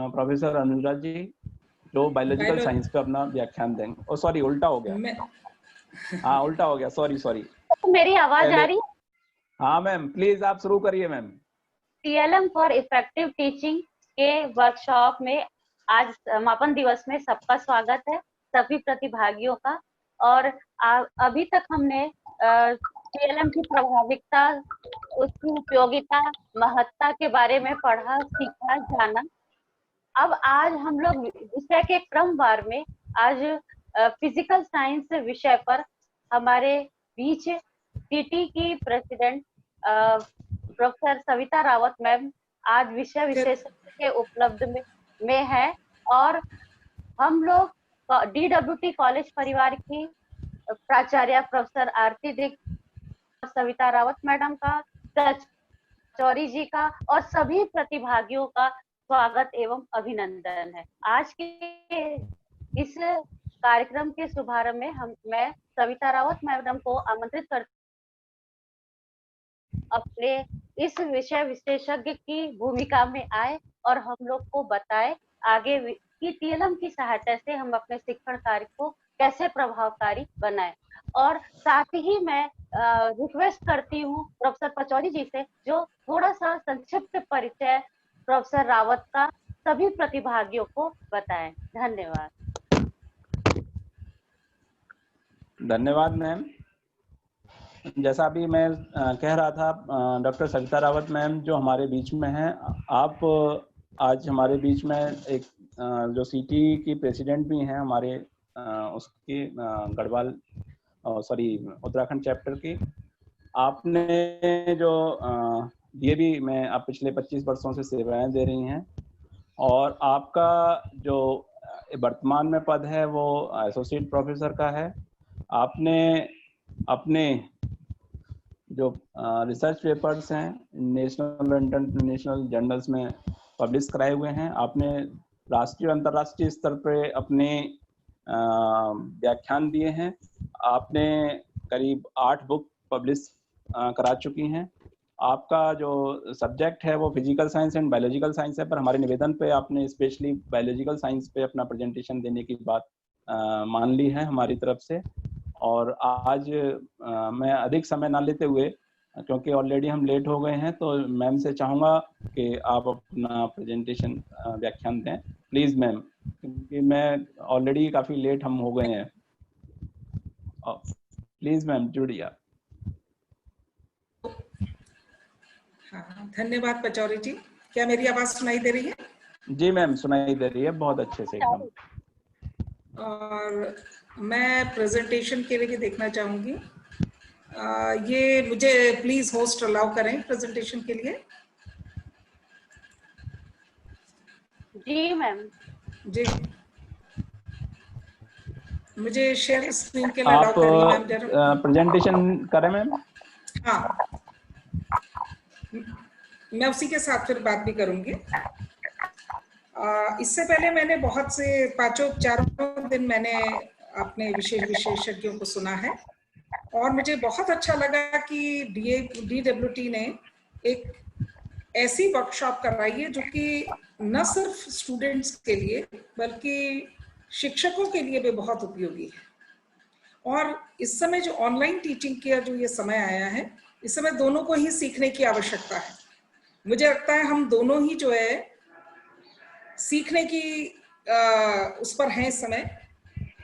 Professor Anurag ji जो biological science पे अपना व्याख्यान देंगे। ओ सॉरी, उल्टा हो गया। हाँ उल्टा हो गया, सॉरी सॉरी। मेरी आवाज आ रही है? हाँ मैम, प्लीज आप शुरू करिए ma'am. TLM for effective teaching के वर्कशॉप में आज समापन दिवस में सबका स्वागत है, सभी प्रतिभागियों का। और अभी तक हमने TLM की प्रभाविकता, उसकी उपयोगिता, महत्ता के बारे में पढ़ा, सीखा, जाना। अब आज हम लोग विषय के क्रमवार में आज फिजिकल साइंस विषय पर हमारे बीच सीटी की president professor Savita Rawat ma'am आज विषय विशेषज्ञ के उपलब्ध में है। और हम लोग DWT कॉलेज परिवार की प्राचार्य प्रोफेसर आरती दीक्षित, सविता रावत मैडम का, चौरी जी का और सभी प्रतिभागियों का स्वागत एवं अभिनंदन है। आज के इस कार्यक्रम के शुभारंभ में मैं सविता रावत मैडम को आमंत्रित करती अपने इस विषय विशेषज्ञ की भूमिका में आए और हम लोग को बताए आगे की TLM की सहायता से हम अपने शिक्षण कार्य को कैसे प्रभावकारी बनाएं। और साथ ही मैं रिक्वेस्ट करती हूँ प्रोफेसर पचौरी जी से जो थोड़ा सा संक्षिप्त परिचय प्रोफेसर रावत का सभी प्रतिभागियों को बताएं। धन्यवाद। धन्यवाद मैम। जैसा अभी मैं कह रहा था, डॉक्टर सविता रावत मैम जो हमारे बीच में हैं, आप आज हमारे बीच में एक जो सीटी की प्रेसिडेंट भी हैं हमारे उसकी गढ़वाल सॉरी उत्तराखंड चैप्टर की। आपने जो DAV में आप पिछले 25 वर्षों से सेवाएं दे रही हैं और आपका जो वर्तमान में पद है वो एसोसिएट प्रोफेसर का है। आपने अपने जो रिसर्च पेपर्स हैं नेशनल और इंटरनेशनल जर्नल्स में पब्लिश कराए हुए हैं। आपने राष्ट्रीय और अंतर्राष्ट्रीय स्तर पे अपने व्याख्यान दिए हैं। आपने करीब 8 बुक पब्लिश करा चुकी हैं। आपका जो सब्जेक्ट है वो physical science and biological science है, पर हमारे निवेदन पे आपने स्पेशली बायोलॉजिकल साइंस पे अपना प्रेजेंटेशन देने की बात मान ली है हमारी तरफ से। और आज मैं अधिक समय ना लेते हुए, क्योंकि ऑलरेडी हम लेट हो गए हैं, तो मैम से चाहूँगा कि आप अपना प्रेजेंटेशन व्याख्यान दें प्लीज़ मैम, क्योंकि मैं ऑलरेडी काफ़ी लेट हम हो गए हैं। प्लीज़ मैम जुड़िए। हाँ, धन्यवाद पचौरी जी। क्या मेरी आवाज़ सुनाई दे रही है? जी मैम सुनाई दे रही है, बहुत अच्छे से एकदम। और मैं प्रेजेंटेशन के लिए देखना चाहूंगी। ये मुझे प्लीज होस्ट अलाउ करें प्रेजेंटेशन के लिए। जी मैम। जी मुझे शेयर स्क्रीन के लिए अलाउ करिए मैम जरा। प्रेजेंटेशन करें मैम? हाँ, मैं उसी के साथ फिर बात भी करूंगी। इससे पहले मैंने बहुत से 4 दिन मैंने अपने विशेषज्ञों को सुना है और मुझे बहुत अच्छा लगा कि DWT ने एक ऐसी वर्कशॉप कराई है जो कि न सिर्फ स्टूडेंट्स के लिए बल्कि शिक्षकों के लिए भी बहुत उपयोगी है। और इस समय जो ऑनलाइन टीचिंग का जो ये समय आया है, इस समय दोनों को ही सीखने की आवश्यकता है। मुझे लगता है हम दोनों ही जो है सीखने की उस पर हैं इस समय।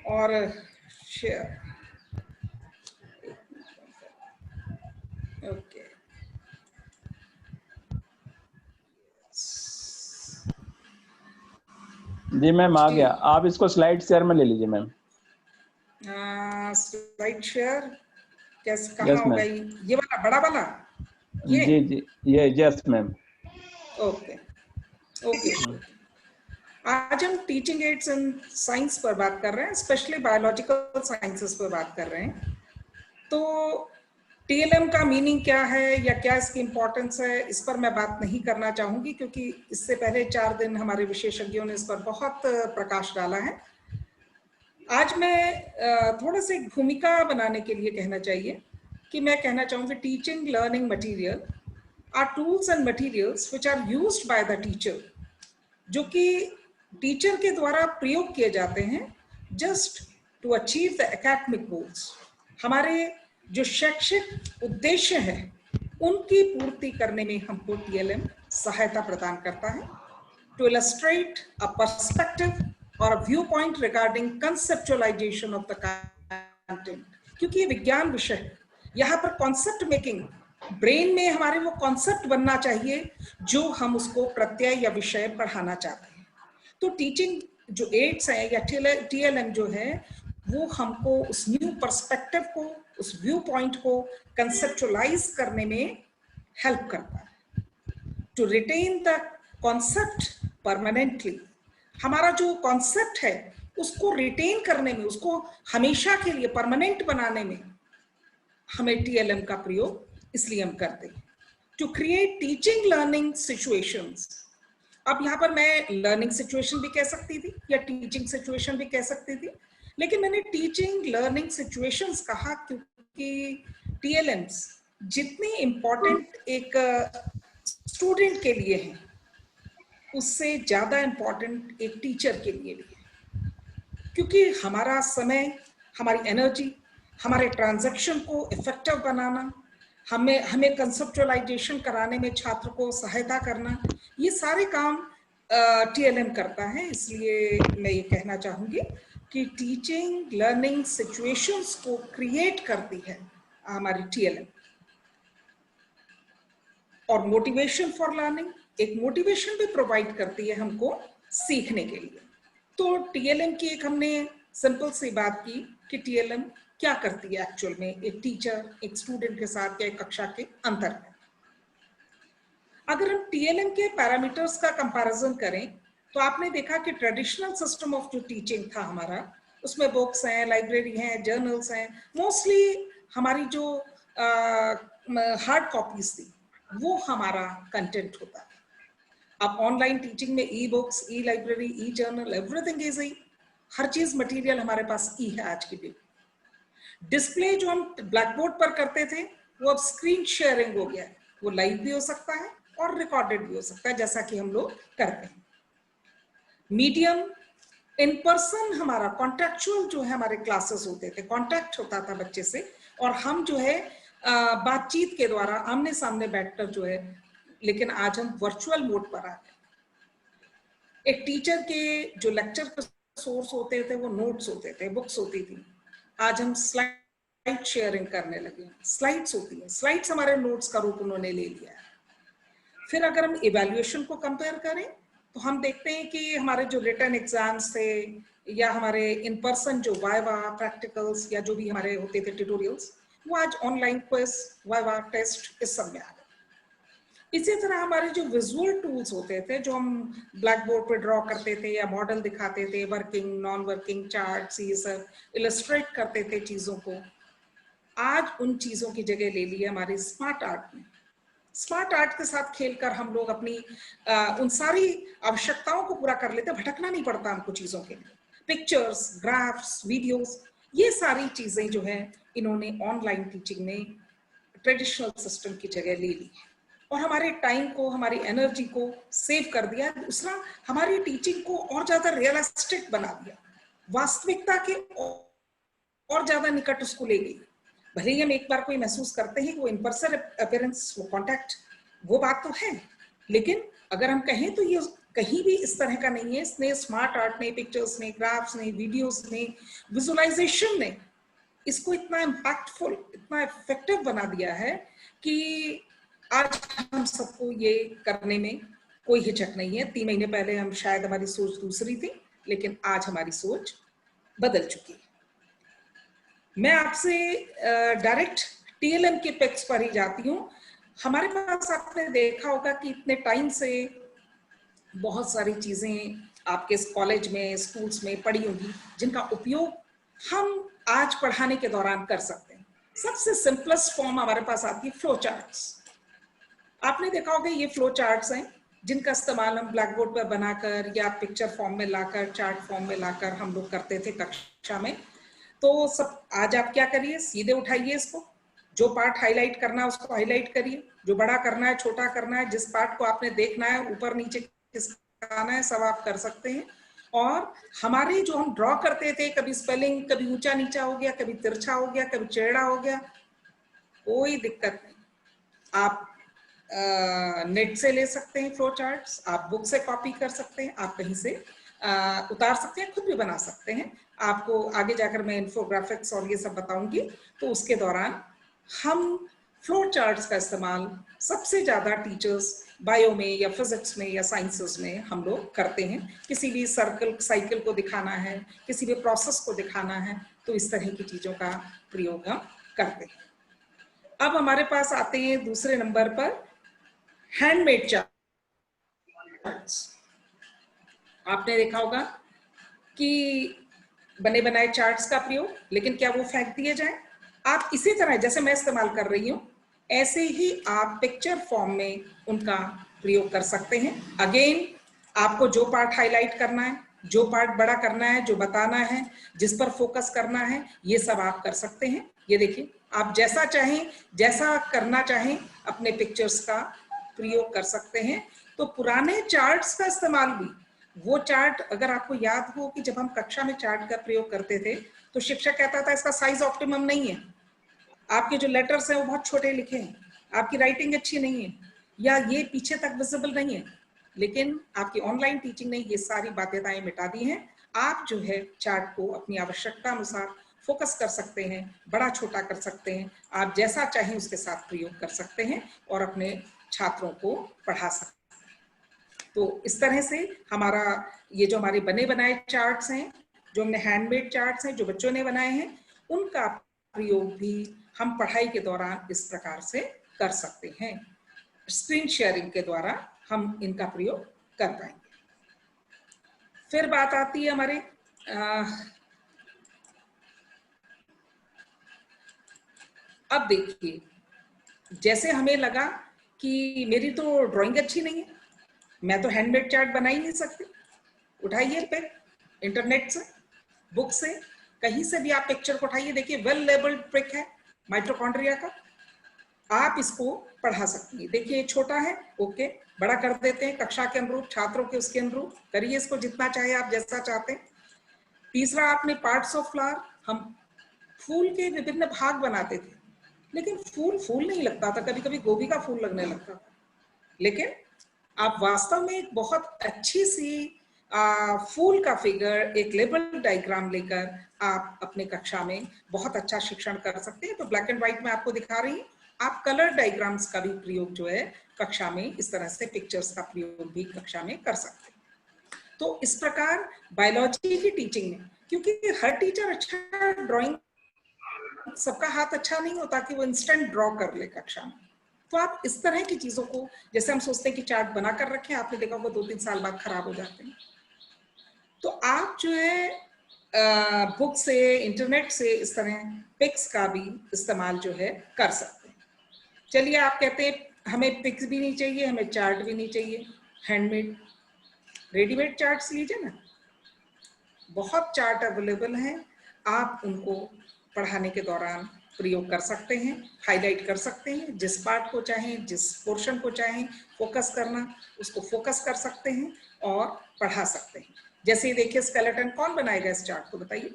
और ओके, जी मैम आ गया। आप इसको स्लाइड शेयर में ले लीजिए मैम। स्लाइड शेयर कैसे, कहाँ होगा? ये वाला बड़ा वाला? ये जी ये यस मैम। Okay okay. आज हम टीचिंग एड्स इन साइंस पर बात कर रहे हैं, स्पेशली बायोलॉजिकल साइंसेस पर बात कर रहे हैं। तो TLM का मीनिंग क्या है या क्या इसकी इम्पोर्टेंस है, इस पर मैं बात नहीं करना चाहूंगी क्योंकि इससे पहले 4 दिन हमारे विशेषज्ञों ने इस पर बहुत प्रकाश डाला है। आज मैं थोड़ा सा एक भूमिका बनाने के लिए कहना चाहिए कि मैं कहना चाहूँगी teaching learning material are tools and materials which are used by the teacher जो कि टीचर के द्वारा प्रयोग किए जाते हैं just to achieve the academic goals. हमारे जो शैक्षिक उद्देश्य है उनकी पूर्ति करने में हमको TLM सहायता प्रदान करता है। टू इलस्ट्रेट अ पर्सपेक्टिव और a view point regarding conceptualisation of the content, क्योंकि ये विज्ञान विषय है, यहाँ पर कॉन्सेप्ट मेकिंग, ब्रेन में हमारे वो कॉन्सेप्ट बनना चाहिए जो हम उसको प्रत्यय या विषय पढ़ाना चाहते हैं। तो टीचिंग जो एड्स है या TLM जो है वो हमको उस न्यू पर्सपेक्टिव को, उस व्यू पॉइंट को कंसेप्चुअलाइज करने में हेल्प करता है। To retain the concept permanently, हमारा जो कॉन्सेप्ट है उसको रिटेन करने में, उसको हमेशा के लिए परमानेंट बनाने में हमें TLM का प्रयोग इसलिए हम करते हैं। To create teaching learning situations, अब यहाँ पर मैं लर्निंग सिचुएशन भी कह सकती थी या टीचिंग सिचुएशन भी कह सकती थी, लेकिन मैंने टीचिंग लर्निंग सिचुएशंस कहा क्योंकि TLMs जितनी इम्पोर्टेंट एक स्टूडेंट के लिए हैं उससे ज्यादा इम्पोर्टेंट एक टीचर के लिए भी है, क्योंकि हमारा समय, हमारी एनर्जी, हमारे ट्रांजैक्शन को इफेक्टिव बनाना, हमें कंसेप्चुअलाइजेशन कराने में छात्र को सहायता करना, ये सारे काम TLM करता है। इसलिए मैं ये कहना चाहूंगी कि टीचिंग लर्निंग सिचुएशंस को क्रिएट करती है हमारी TLM। और मोटिवेशन फॉर लर्निंग, एक मोटिवेशन भी प्रोवाइड करती है हमको सीखने के लिए। तो TLM की एक हमने सिंपल सी बात की कि TLM क्या करती है एक्चुअल में एक टीचर एक स्टूडेंट के साथ या एक कक्षा के अंतर में। अगर हम TLM के पैरामीटर्स का कंपैरिजन करें तो आपने देखा कि ट्रेडिशनल सिस्टम ऑफ जो टीचिंग था हमारा, उसमें बुक्स हैं, लाइब्रेरी हैं, जर्नल्स हैं, मोस्टली हमारी जो हार्ड कॉपीज थी वो हमारा कंटेंट होता है। अब ऑनलाइन टीचिंग में e books, e library, e journal, everything is e, हर चीज मटेरियल हमारे पास ई है आज की डेट। डिस्प्ले जो हम ब्लैक बोर्ड पर करते थे वो अब स्क्रीन शेयरिंग हो गया है, वो लाइव भी हो सकता है और रिकॉर्डेड भी हो सकता है जैसा कि हम लोग करते हैं। मीडियम इन पर्सन हमारा कॉन्टेक्चुअल जो है हमारे क्लासेस होते थे, कॉन्टैक्ट होता था बच्चे से और हम जो है बातचीत के द्वारा आमने सामने बैठकर जो है, लेकिन आज हम वर्चुअल मोड पर आ गए। एक टीचर के जो लेक्चर के सोर्स होते थे वो नोट्स होते थे, बुक्स होती थी, आज हम स्लाइड शेयरिंग करने लगे, स्लाइड्स होती है, स्लाइड्स हमारे नोट्स का रूप उन्होंने ले लिया है। फिर अगर हम इवैल्यूएशन को कंपेयर करें तो हम देखते हैं कि हमारे जो रिटन एग्जाम्स थे या हमारे इन पर्सन जो वाइवा, प्रैक्टिकल्स या जो भी हमारे होते थे ट्यूटोरियल्स, वो आज ऑनलाइन क्विज, वाइवा, टेस्ट इस सब में आ गए। इसी तरह हमारे जो विजुअल टूल्स होते थे जो हम ब्लैक बोर्ड पे ड्रॉ करते थे या मॉडल दिखाते थे, वर्किंग, नॉन वर्किंग चार्ट्स, ये सब इलस्ट्रेट करते थे चीजों को, आज उन चीजों की जगह ले ली है हमारी स्मार्ट आर्ट ने। स्मार्ट आर्ट के साथ खेलकर हम लोग अपनी उन सारी आवश्यकताओं को पूरा कर लेते, भटकना नहीं पड़ता हमको चीजों के लिए। पिक्चर्स, ग्राफ्स, वीडियोस, ये सारी चीजें जो है इन्होंने ऑनलाइन टीचिंग में ट्रेडिशनल सिस्टम की जगह ले ली और हमारे टाइम को, हमारी एनर्जी को सेव कर दिया। दूसरा, हमारी टीचिंग को और ज्यादा रियलिस्टिक बना दिया, वास्तविकता के और ज्यादा निकट उसको ले गई। भले ही हम एक बार कोई महसूस करते हैं वो इन पर्सन अपीयरेंस, वो कॉन्टैक्ट, वो बात तो है, लेकिन अगर हम कहें तो ये कहीं भी इस तरह का नहीं है। इसने स्मार्ट आर्ट ने, पिक्चर्स ने, ग्राफ्स ने, वीडियोस ने, विजुअलाइजेशन ने इसको इतना इम्पैक्टफुल, इतना इफेक्टिव बना दिया है कि आज हम सबको ये करने में कोई हिचक नहीं है। 3 महीने पहले हम शायद हमारी सोच दूसरी थी, लेकिन आज हमारी सोच बदल चुकी है। मैं आपसे डायरेक्ट TLM के पिक्स पर ही जाती हूँ। हमारे पास आपने देखा होगा कि इतने टाइम से बहुत सारी चीजें आपके कॉलेज में, स्कूल्स में पढ़ी होंगी जिनका उपयोग हम आज पढ़ाने के दौरान कर सकते हैं। सबसे सिंपलेस्ट फॉर्म हमारे पास आती है फ्लो चार्ट्स। आपने देखा होगा ये फ्लो चार्ट्स हैं जिनका इस्तेमाल हम ब्लैक बोर्ड पर बनाकर या पिक्चर फॉर्म में लाकर, चार्ट फॉर्म में लाकर हम लोग करते थे कक्षा में। तो सब आज आप क्या करिए, सीधे उठाइए इसको, जो पार्ट हाईलाइट करना है उसको हाईलाइट करिए, जो बड़ा करना है, छोटा करना है, जिस पार्ट को आपने देखना है ऊपर नीचे किस बताना है सब आप कर सकते हैं। और हमारे जो हम ड्रॉ करते थे, कभी स्पेलिंग, कभी ऊंचा नीचा हो गया, कभी तिरछा हो गया, कभी टेढ़ा हो गया, कोई दिक्कत नहीं। आप नेट से ले सकते हैं फ्लो चार्ट्स, आप बुक से कॉपी कर सकते हैं, आप कहीं से उतार सकते हैं, खुद भी बना सकते हैं। आपको आगे जाकर मैं इन्फोग्राफिक्स और ये सब बताऊंगी, तो उसके दौरान हम फ्लो चार्ट्स का इस्तेमाल सबसे ज्यादा टीचर्स बायो में या फिजिक्स में या साइंसेस में हम लोग करते हैं। किसी भी सर्कल साइकिल को दिखाना है, किसी भी प्रोसेस को दिखाना है, तो इस तरह की चीजों का प्रयोग हम करते हैं। अब हमारे पास आते हैं दूसरे नंबर पर हैंडमेड चार्ट्स। आपने देखा होगा कि बने बनाए चार्ट्स का प्रयोग, लेकिन क्या वो फेंक दिए जाए? आप इसी तरह जैसे मैं इस्तेमाल कर रही हूं, ऐसे ही आप पिक्चर फॉर्म में उनका प्रयोग कर सकते हैं। अगेन, आपको जो पार्ट हाईलाइट करना है, जो पार्ट बड़ा करना है, जो बताना है, जिस पर फोकस करना है, ये सब आप कर सकते हैं। ये देखिए, आप जैसा चाहें, जैसा करना चाहें, अपने पिक्चर्स का प्रयोग कर सकते हैं। तो पुराने चार्ट्स का इस्तेमाल भी, वो चार्ट अगर आपको याद हो कि जब हम कक्षा में चार्ट का प्रयोग करते थे, तो शिक्षक कहता था इसका साइज ऑप्टिमम नहीं है, आपके जो लेटर्स हैं वो बहुत छोटे लिखे हैं, आपकी राइटिंग अच्छी नहीं है, या ये पीछे तक विजिबल नहीं है। लेकिन आपकी ऑनलाइन टीचिंग ने ये सारी बाध्यताएं मिटा दी हैं। आप जो है चार्ट को अपनी आवश्यकता अनुसार फोकस कर सकते हैं, बड़ा छोटा कर सकते हैं, आप जैसा चाहें उसके साथ प्रयोग कर सकते हैं और अपने छात्रों को पढ़ा सकते हैं। तो इस तरह से हमारा ये जो हमारे बने बनाए चार्ट्स हैं, जो हमने हैंडमेड चार्ट्स हैं, जो बच्चों ने बनाए हैं, उनका प्रयोग भी हम पढ़ाई के दौरान इस प्रकार से कर सकते हैं। स्क्रीन शेयरिंग के द्वारा हम इनका प्रयोग कर पाएंगे। फिर बात आती है हमारे अब देखिए, जैसे हमें लगा कि मेरी तो ड्राइंग अच्छी नहीं है, मैं तो हैंडमेड चार्ट बना ही नहीं सकती, उठाइए पिक इंटरनेट से, बुक से, कहीं से भी आप पिक्चर को उठाइए, देखिए वेल लेबल्ड पिक है माइटोकॉन्ड्रिया का, आप इसको पढ़ा सकती हैं। देखिए छोटा है, ओके, बड़ा कर देते हैं कक्षा के अनुरूप, छात्रों के उसके अनुरूप, करिए इसको जितना चाहे आप, जैसा चाहते हैं। तीसरा, आपने पार्ट्स ऑफ फ्लावर, हम फूल के विभिन्न भाग बनाते थे, लेकिन फूल फूल नहीं लगता था, कभी कभी गोभी का फूल लगने लगता था। लेकिन आप वास्तव में एक बहुत अच्छी सी फूल का फिगर, एक लेबल डायग्राम लेकर आप अपने कक्षा में बहुत अच्छा शिक्षण कर सकते हैं। तो ब्लैक एंड व्हाइट में आपको दिखा रही हूँ, आप कलर डायग्राम्स का भी प्रयोग जो है कक्षा में, इस तरह से पिक्चर्स का प्रयोग भी कक्षा में कर सकते हैं। तो इस प्रकार बायोलॉजी की टीचिंग में, क्योंकि हर टीचर अच्छा ड्राइंग, सबका हाथ अच्छा नहीं होता कि वो इंस्टेंट ड्रॉ कर ले कक्षा में, तो आप इस तरह की चीजों को, जैसे हम सोचते हैं कि चार्ट बना कर रखें, आपने देखा वो 2-3 साल बाद खराब हो जाते हैं, तो आप जो है बुक से, इंटरनेट से इस तरह पिक्स का भी इस्तेमाल जो है कर सकते हैं। चलिए, आप कहते हैं हमें पिक्स भी नहीं चाहिए, हमें चार्ट भी नहीं चाहिए, हैंडमेड, रेडीमेड चार्ट्स लीजिए ना, बहुत चार्ट अवेलेबल हैं, आप उनको पढ़ाने के दौरान प्रयोग कर सकते हैं, हाईलाइट कर सकते हैं, जिस पार्ट को चाहें, जिस पोर्शन को चाहें फोकस करना, उसको फोकस कर सकते हैं और पढ़ा सकते हैं। जैसे देखिए, स्केलेटन कौन बनाएगा इस चार्ट को, बताइए।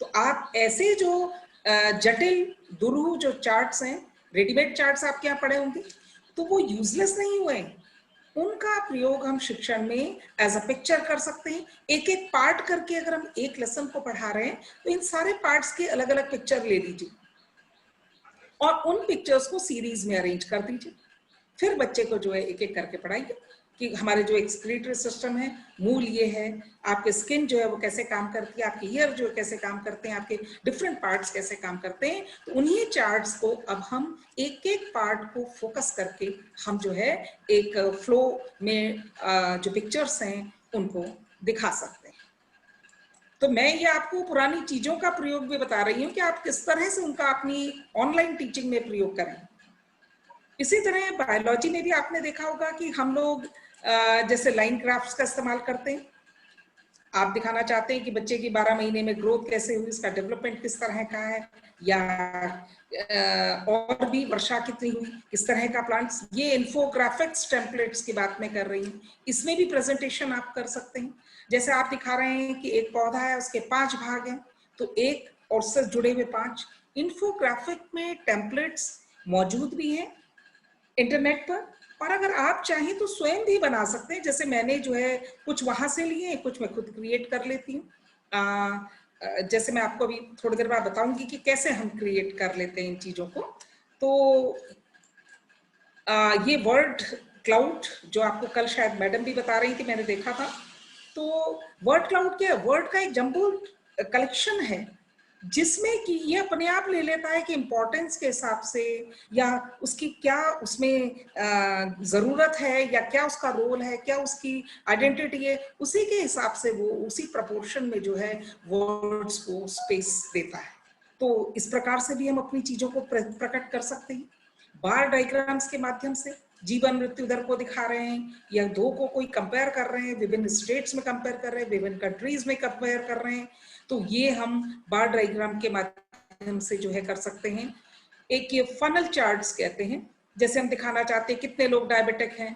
तो आप ऐसे जो जटिल दुरूह जो चार्ट्स हैं, रेडीमेड चार्ट्स आपके यहाँ पड़े होंगे, तो वो यूजलेस नहीं हुए, उनका प्रयोग हम शिक्षण में एज अ पिक्चर कर सकते हैं। एक एक पार्ट करके अगर हम एक लेसन को पढ़ा रहे हैं, तो इन सारे पार्ट्स के अलग अलग पिक्चर ले लीजिए और उन पिक्चर्स को सीरीज में अरेंज कर दीजिए। फिर बच्चे को जो है एक एक करके पढ़ाइए कि हमारे जो एक्सक्रीटरी सिस्टम है, मूल ये है, आपके स्किन जो है वो कैसे काम करती है, आपके ईयर जो कैसे काम करते हैं, आपके डिफरेंट पार्ट्स कैसे काम करते हैं। तो उन्हीं चार्ट्स को अब हम एक एक पार्ट को फोकस करके हम जो है एक फ्लो में जो पिक्चर्स हैं उनको दिखा सकते हैं। तो मैं ये आपको पुरानी चीजों का प्रयोग भी बता रही हूँ कि आप किस तरह से उनका अपनी ऑनलाइन टीचिंग में प्रयोग करें। इसी तरह बायोलॉजी में भी आपने देखा होगा कि हम लोग जैसे लाइन ग्राफ्स का इस्तेमाल करते हैं, आप दिखाना चाहते हैं कि बच्चे की 12 महीने में ग्रोथ कैसे हुई, इसका डेवलपमेंट किस तरह का है, या और भी वर्षा कितनी हुई, किस तरह का प्लांट्स, ये इन्फोग्राफिक्स टेम्पलेट्स की बात मैं कर रही हूँ। इसमें भी प्रेजेंटेशन आप कर सकते हैं। जैसे आप दिखा रहे हैं कि एक पौधा है, उसके 5 भाग हैं, तो एक और उससे जुड़े हुए 5 इन्फोग्राफिक में टेम्पलेट्स मौजूद भी हैं इंटरनेट पर, और अगर आप चाहें तो स्वयं भी बना सकते हैं। जैसे मैंने जो है कुछ वहां से लिए, कुछ मैं खुद क्रिएट कर लेती हूँ। जैसे मैं आपको अभी थोड़ी देर बाद बताऊंगी कि कैसे हम क्रिएट कर लेते हैं इन चीजों को। तो ये वर्ड क्लाउड जो आपको कल शायद मैडम भी बता रही थी, मैंने देखा था। तो वर्ड क्लाउड क्या है? वर्ड का एक जम्बो कलेक्शन है जिसमें कि ये अपने आप ले लेता है कि इम्पोर्टेंस के हिसाब से, या उसकी क्या उसमें जरूरत है, या क्या उसका रोल है, क्या उसकी आइडेंटिटी है, उसी के हिसाब से वो उसी प्रोपोर्शन में जो है वर्ड्स को स्पेस देता है। तो इस प्रकार से भी हम अपनी चीजों को प्रकट कर सकते हैं। बार डायग्राम्स के माध्यम से जीवन मृत्यु दर को दिखा रहे हैं, या दो को कोई कंपेयर कर रहे हैं, विभिन्न स्टेट्स में कंपेयर कर रहे हैं, विभिन्न कंट्रीज में कंपेयर कर रहे हैं, तो ये हम बार डायग्राम के माध्यम से जो है कर सकते हैं। एक ये फनल चार्ट्स कहते हैं, जैसे हम दिखाना चाहते हैं कितने लोग डायबिटिक हैं,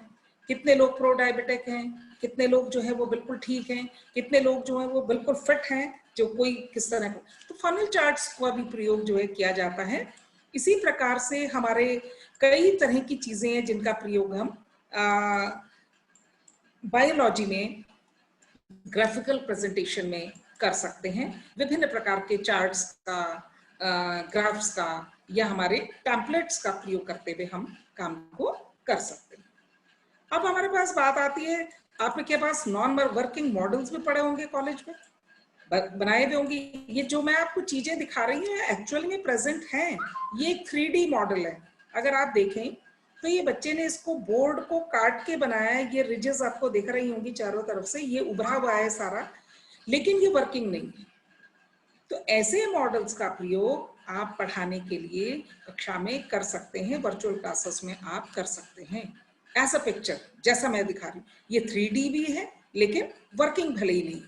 कितने लोग प्रो डायबिटिक हैं, कितने लोग जो है वो बिल्कुल ठीक हैं, कितने लोग जो है वो बिल्कुल फिट हैं, जो कोई किस तरह का। तो फनल चार्ट्स का भी प्रयोग जो है किया जाता है। इसी प्रकार से हमारे कई तरह की चीजें हैं जिनका प्रयोग हम बायोलॉजी में ग्राफिकल प्रेजेंटेशन में कर सकते हैं। विभिन्न प्रकार के चार्ट्स का, ग्राफ्स का, या हमारे टेम्पलेट्स का प्रयोग करते हुए हम काम को कर सकते हैं। अब हमारे पास बात आती है, आपके पास नॉन वर्किंग मॉडल्स भी पड़े होंगे कॉलेज में, बनाए हुए होंगे। ये जो मैं आपको चीजें दिखा रही हूँ एक्चुअली में प्रेजेंट हैं। ये एक 3D मॉडल है। अगर आप देखें तो ये बच्चे ने इसको बोर्ड को काट के बनाया है। ये रिजेस आपको दिख रही होंगी चारों तरफ से, ये उभरा हुआ है सारा, लेकिन ये वर्किंग नहीं है। तो ऐसे मॉडल्स का प्रयोग आप पढ़ाने के लिए कक्षा में कर सकते हैं, वर्चुअल क्लासेस में आप कर सकते हैं। एज अ पिक्चर जैसा मैं दिखा रही हूँ, ये 3D भी है लेकिन वर्किंग भले ही नहीं।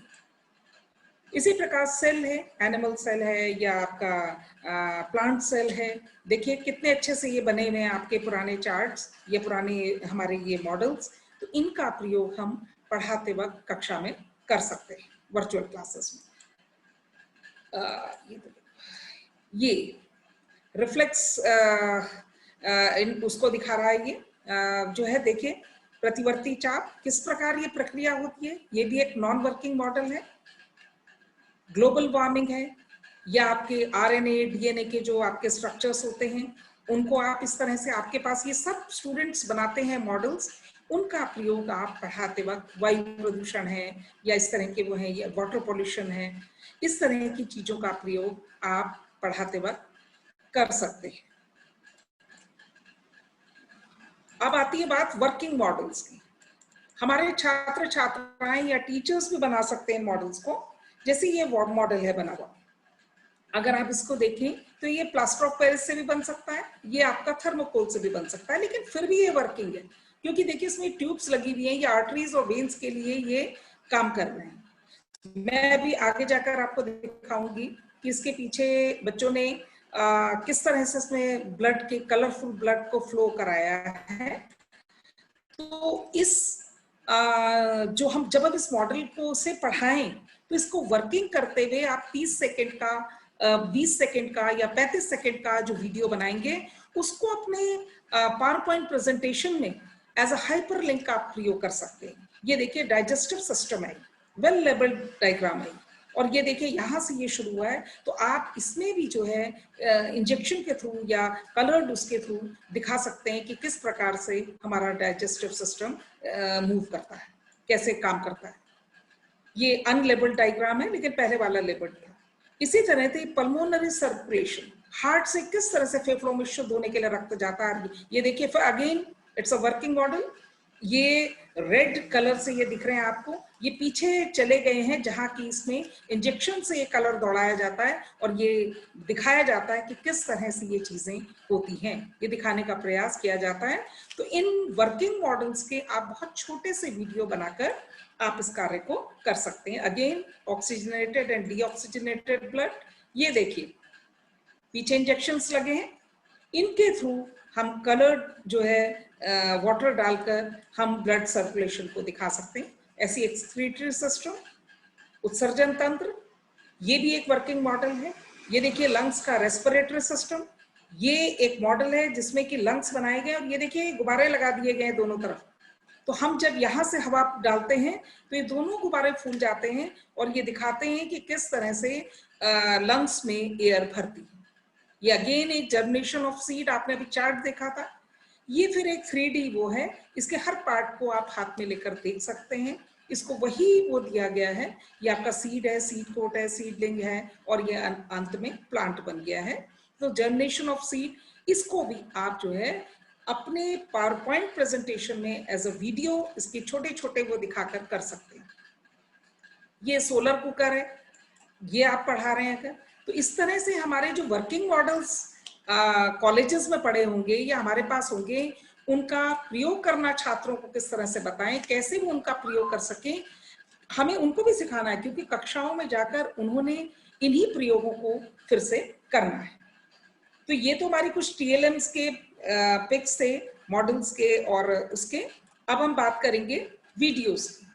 इसी प्रकार सेल है, एनिमल सेल है, या आपका प्लांट सेल है। देखिए कितने अच्छे से ये बने हुए हैं आपके पुराने चार्ट्स, ये पुराने हमारे ये मॉडल्स। तो इनका प्रयोग हम पढ़ाते वक्त कक्षा में कर सकते हैं वर्चुअल क्लासेस में। ये रिफ्लेक्स उसको दिखा रहा है। ये जो है देखिए प्रतिवर्ती चाप, किस प्रकार ये प्रक्रिया होती है। ये भी एक नॉन वर्किंग मॉडल है। ग्लोबल वार्मिंग है, या आपके RNA DNA के जो आपके स्ट्रक्चर्स होते हैं उनको आप इस तरह से, आपके पास ये सब स्टूडेंट्स बनाते हैं मॉडल्स, उनका प्रयोग आप पढ़ाते वक्त, वायु प्रदूषण है या इस तरह के वो है, या वाटर पॉल्यूशन है, इस तरह की चीजों का प्रयोग आप पढ़ाते वक्त कर सकते हैं। अब आती है बात वर्किंग मॉडल्स की। हमारे छात्र छात्राएं या टीचर्स भी बना सकते हैं मॉडल्स को। जैसे ये मॉडल है बना हुआ, अगर आप इसको देखें तो ये प्लास्टर ऑफ पेरिस से भी बन सकता है, ये आपका थर्मोकोल से भी बन सकता है, लेकिन फिर भी ये वर्किंग है क्योंकि देखिए इसमें ट्यूब्स लगी हुई हैं, ये आर्टरीज और वेन्स के लिए ये काम कर रहे हैं। मैं अभी आगे जाकर आपको दिखाऊंगी कि इसके पीछे बच्चों ने किस तरह से इसमें ब्लड के, कलरफुल ब्लड को फ्लो कराया है। तो इस जो हम जब अब इस मॉडल को से पढ़ाएं तो इसको वर्किंग करते हुए आप 30 सेकेंड का, 20 सेकेंड का या 35 सेकेंड का जो वीडियो बनाएंगे उसको अपने पावर पॉइंट प्रेजेंटेशन में एज अ हाइपर लिंक आप प्रयोग कर सकते हैं। ये देखिए डाइजेस्टिव सिस्टम है, वेल लेबल्ड डायग्राम है, और ये देखिए यहाँ से ये शुरू हुआ है। तो आप इसमें भी जो है इंजेक्शन के थ्रू या कलर्ड उसके थ्रू दिखा सकते हैं कि किस प्रकार से हमारा डाइजेस्टिव सिस्टम मूव करता है, कैसे काम करता है। ये अनलेबल्ड डायग्राम है लेकिन पहले वाला लेबल्ड था। इसी तरह से पल्मोनरी सर्कुलेशन, हार्ट से किस तरह से फेफड़ों में शुद्ध होने के लिए रक्त जाता है। ये देखिए again it's a working model. ये रेड कलर से ये दिख रहे हैं आपको, ये पीछे चले गए हैं जहां की इसमें इंजेक्शन से ये कलर दौड़ाया जाता है और ये दिखाया जाता है कि किस तरह से ये चीजें होती हैं, ये दिखाने का प्रयास किया जाता है। तो इन वर्किंग मॉडल्स के आप बहुत छोटे से वीडियो बनाकर आप इस कार्य को कर सकते हैं। Again oxygenated and deoxygenated blood, ये देखिए पीछे इंजेक्शंस लगे हैं, इनके थ्रू हम कलर्ड जो है वाटर डालकर हम ब्लड सर्कुलेशन को दिखा सकते हैं। ऐसी एक्सक्रीटरी सिस्टम, उत्सर्जन तंत्र, ये भी एक वर्किंग मॉडल है। ये देखिए लंग्स का रेस्पिरेटरी सिस्टम, ये एक मॉडल है जिसमें कि लंग्स बनाए गए और ये देखिए गुब्बारे लगा दिए गए हैं दोनों तरफ। तो हम जब यहाँ से हवा डालते हैं तो ये दोनों गुब्बारे फूल जाते हैं और ये दिखाते हैं कि किस तरह से लंग्स में एयर भरती है। ये अगेन एक जर्मिनेशन ऑफ सीड, आपने अभी चार्ट देखा था। ये फिर एक 3D वो है, इसके हर पार्ट को आप हाथ में लेकर देख सकते हैं। इसको वही वो दिया गया है, ये आपका सीड है, सीड कोट है, सीडलिंग है और ये अंत में प्लांट बन गया है। तो जर्मिनेशन ऑफ सीड, इसको भी आप जो है अपने पावर पॉइंट प्रेजेंटेशन में एज अ वीडियो इसके छोटे छोटे वो दिखाकर कर सकते हैं। ये सोलर कुकर है, ये आप पढ़ा रहे हैं अगर, तो इस तरह से हमारे जो वर्किंग मॉडल्स कॉलेजेस में पढ़े होंगे या हमारे पास होंगे, उनका प्रयोग करना छात्रों को किस तरह से बताएं, कैसे वो उनका प्रयोग कर सकें, हमें उनको भी सिखाना है, क्योंकि कक्षाओं में जाकर उन्होंने इन्हीं प्रयोगों को फिर से करना है। तो ये तो हमारी कुछ TLMs के पिक्स थे, मॉडल्स के और उसके। अब हम बात करेंगे वीडियोस की,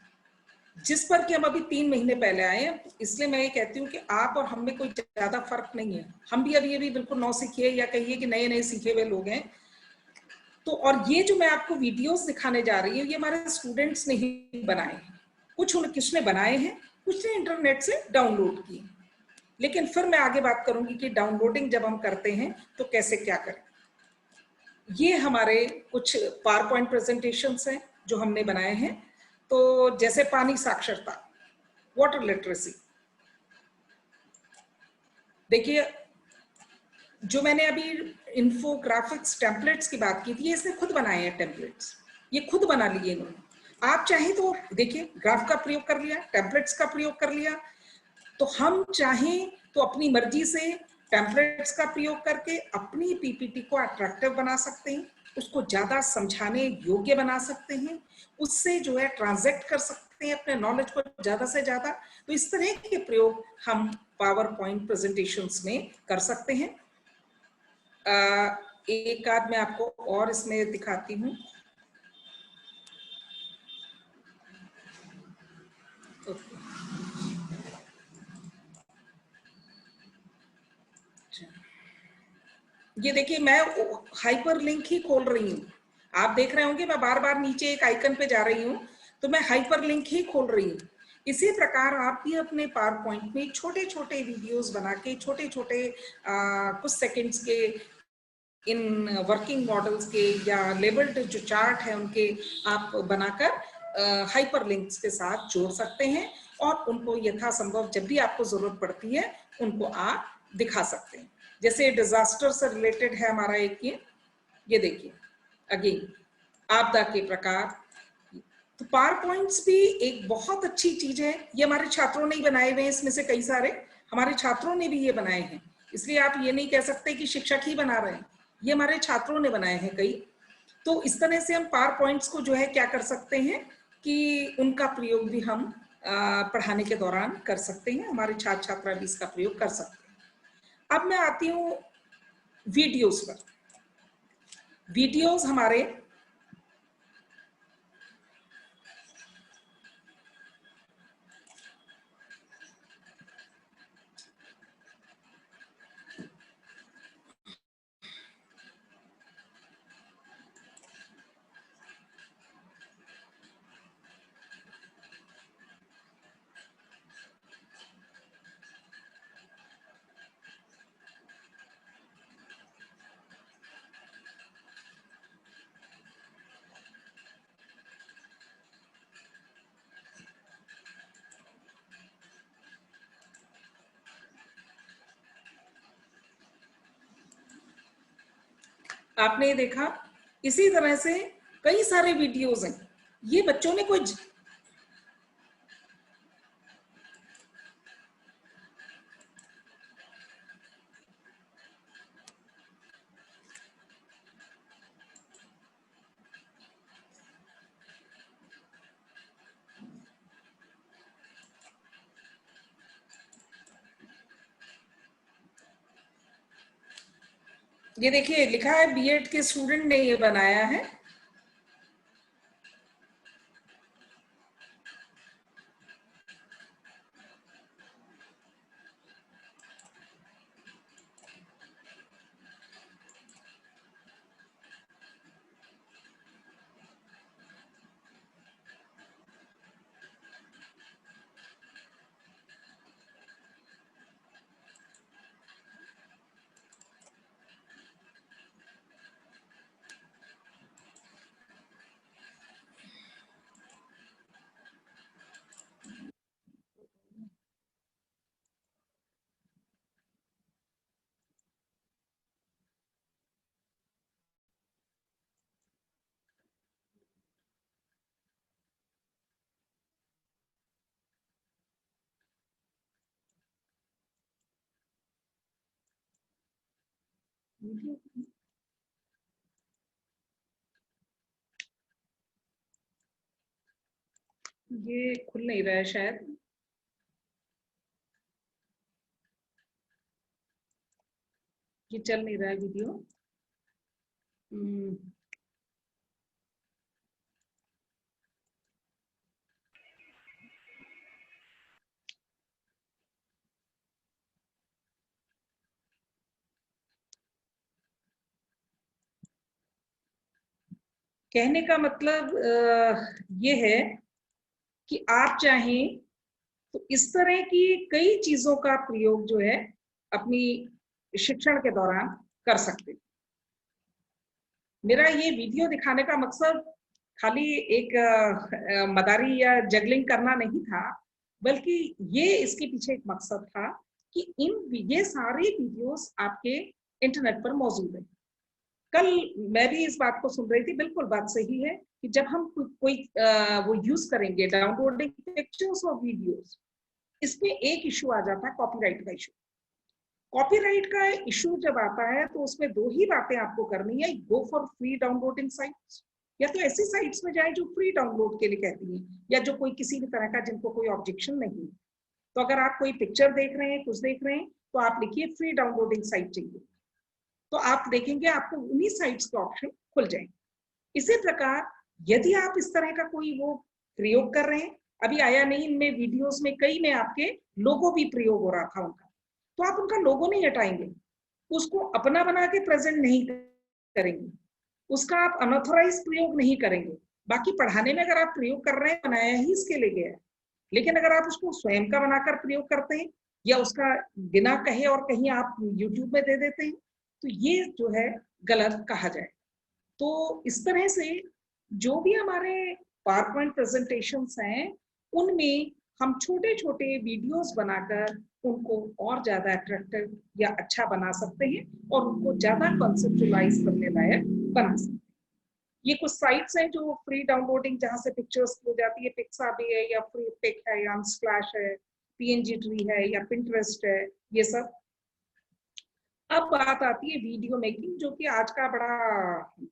जिस पर कि हम अभी 3 महीने पहले आए हैं। इसलिए मैं ये कहती हूँ कि आप और हम में कोई ज्यादा फर्क नहीं है, हम भी अभी बिल्कुल नौ सीखे या कहिए कि नए नए सीखे हुए लोग हैं। तो और ये जो मैं आपको वीडियोस दिखाने जा रही हूँ, ये हमारे स्टूडेंट्स ने ही बनाए हैं। कुछ किसने बनाए हैं, कुछ ने इंटरनेट से डाउनलोड किए। लेकिन फिर मैं आगे बात करूंगी कि डाउनलोडिंग जब हम करते हैं तो कैसे क्या करें। ये हमारे कुछ पावर पॉइंट प्रेजेंटेशंस हैं जो हमने बनाए हैं। तो जैसे पानी साक्षरता, वाटर लिटरेसी, देखिए जो मैंने अभी इन्फोग्राफिक्स टेम्पलेट्स की बात की थी, ये इसने खुद बनाए हैं टेम्पलेट्स, ये खुद बना लिए इन्होंने। आप चाहे तो देखिए ग्राफ का प्रयोग कर लिया, टेम्पलेट्स का प्रयोग कर लिया, तो हम चाहें तो अपनी मर्जी से टेम्पलेट्स का प्रयोग करके अपनी पीपीटी को अट्रैक्टिव बना सकते हैं, उसको ज्यादा समझाने योग्य बना सकते हैं, उससे जो है ट्रांजैक्ट कर सकते हैं अपने नॉलेज को ज्यादा से ज्यादा। तो इस तरह के प्रयोग हम पावर पॉइंट प्रेजेंटेशंस में कर सकते हैं। एक आध मैं आपको और इसमें दिखाती हूँ। ये देखिए मैं हाइपर लिंक ही खोल रही हूँ, आप देख रहे होंगे मैं बार बार नीचे एक आइकन पे जा रही हूँ, तो मैं हाइपर लिंक ही खोल रही हूँ। इसी प्रकार आप भी अपने पावर पॉइंट में छोटे छोटे वीडियोस बना के, छोटे छोटे कुछ सेकंड्स के इन वर्किंग मॉडल्स के या लेबल्ड जो चार्ट है उनके आप बनाकर हाइपर लिंक्स के साथ जोड़ सकते हैं और उनको यथासंभव जब भी आपको जरूरत पड़ती है उनको आप दिखा सकते हैं। जैसे डिजास्टर से रिलेटेड है हमारा एक ये देखिए अगेन आपदा के प्रकार। तो पावर पॉइंट्स भी एक बहुत अच्छी चीज है, ये हमारे छात्रों ने ही बनाए हुए हैं, इसमें से कई सारे हमारे छात्रों ने भी ये बनाए हैं, इसलिए आप ये नहीं कह सकते कि शिक्षक ही बना रहे हैं, ये हमारे छात्रों ने बनाए हैं कई। तो इस तरह से हम पावर पॉइंट्स को जो है क्या कर सकते हैं कि उनका प्रयोग भी हम पढ़ाने के दौरान कर सकते हैं, हमारे छात्र छात्रा भी इसका प्रयोग कर सकते हैं। अब मैं आती हूँ वीडियोस पर। वीडियोस हमारे आपने देखा, इसी तरह से कई सारे वीडियोस हैं, ये बच्चों ने कोई ये देखिए लिखा है बीएड के स्टूडेंट ने ये बनाया है। ये खुल नहीं रहा है शायद। ये चल नहीं रहा है वीडियो। कहने का मतलब ये है कि आप चाहें तो इस तरह की कई चीजों का प्रयोग जो है अपनी शिक्षण के दौरान कर सकते हैं। मेरा ये वीडियो दिखाने का मकसद खाली एक मदारी या जगलिंग करना नहीं था, बल्कि ये इसके पीछे एक मकसद था कि ये सारे वीडियोस आपके इंटरनेट पर मौजूद हैं। कल मैं भी इस बात को सुन रही थी, बिल्कुल बात सही है कि जब हम कोई वो यूज करेंगे डाउनलोडिंग पिक्चर्स और वीडियोस, इसमें एक इशू आ जाता है कॉपीराइट का इशू। कॉपीराइट का इशू जब आता है तो उसमें दो ही बातें आपको करनी है, go for free downloading sites, या तो ऐसी साइट्स में जाए जो फ्री डाउनलोड के लिए कहती हैं या जो कोई किसी भी तरह का जिनको कोई ऑब्जेक्शन नहीं है। तो अगर आप कोई पिक्चर देख रहे हैं, कुछ देख रहे हैं, तो आप लिखिए फ्री डाउनलोडिंग साइट चाहिए, तो आप देखेंगे आपको उन्हीं साइट्स के ऑप्शन खुल जाएंगे। इसी प्रकार यदि आप इस तरह का कोई वो प्रयोग कर रहे हैं, अभी आया नहीं इनमें वीडियोस में कई में आपके लोगो भी प्रयोग हो रहा था उनका, तो आप उनका लोगो नहीं हटाएंगे, उसको अपना बना के प्रेजेंट नहीं करेंगे, उसका आप अनऑथराइज प्रयोग नहीं करेंगे। बाकी पढ़ाने में अगर आप प्रयोग कर रहे हैं, बनाया ही इसके लिए गया है, लेकिन अगर आप उसको स्वयं का बनाकर प्रयोग करते हैं या उसका बिना कहे और कहीं आप यूट्यूब में दे देते हैं, तो ये जो है गलत कहा जाए। तो इस तरह से जो भी हमारे पावर पॉइंट प्रेजेंटेशंस हैं, उनमें हम छोटे छोटे वीडियोस बनाकर उनको और ज्यादा अट्रैक्टिव या अच्छा बना सकते हैं और उनको ज्यादा कॉन्सेप्चुअलाइज करने लायक बना सकते हैं। ये कुछ साइट्स हैं जो फ्री डाउनलोडिंग जहां से पिक्चर्स हो जाती है, पिक्साबी है या फ्री पिक है या स्प्लैश है, पीएनजी ट्री है या पिंटरेस्ट है, ये सब। अब बात आती है वीडियो मेकिंग, जो कि आज का बड़ा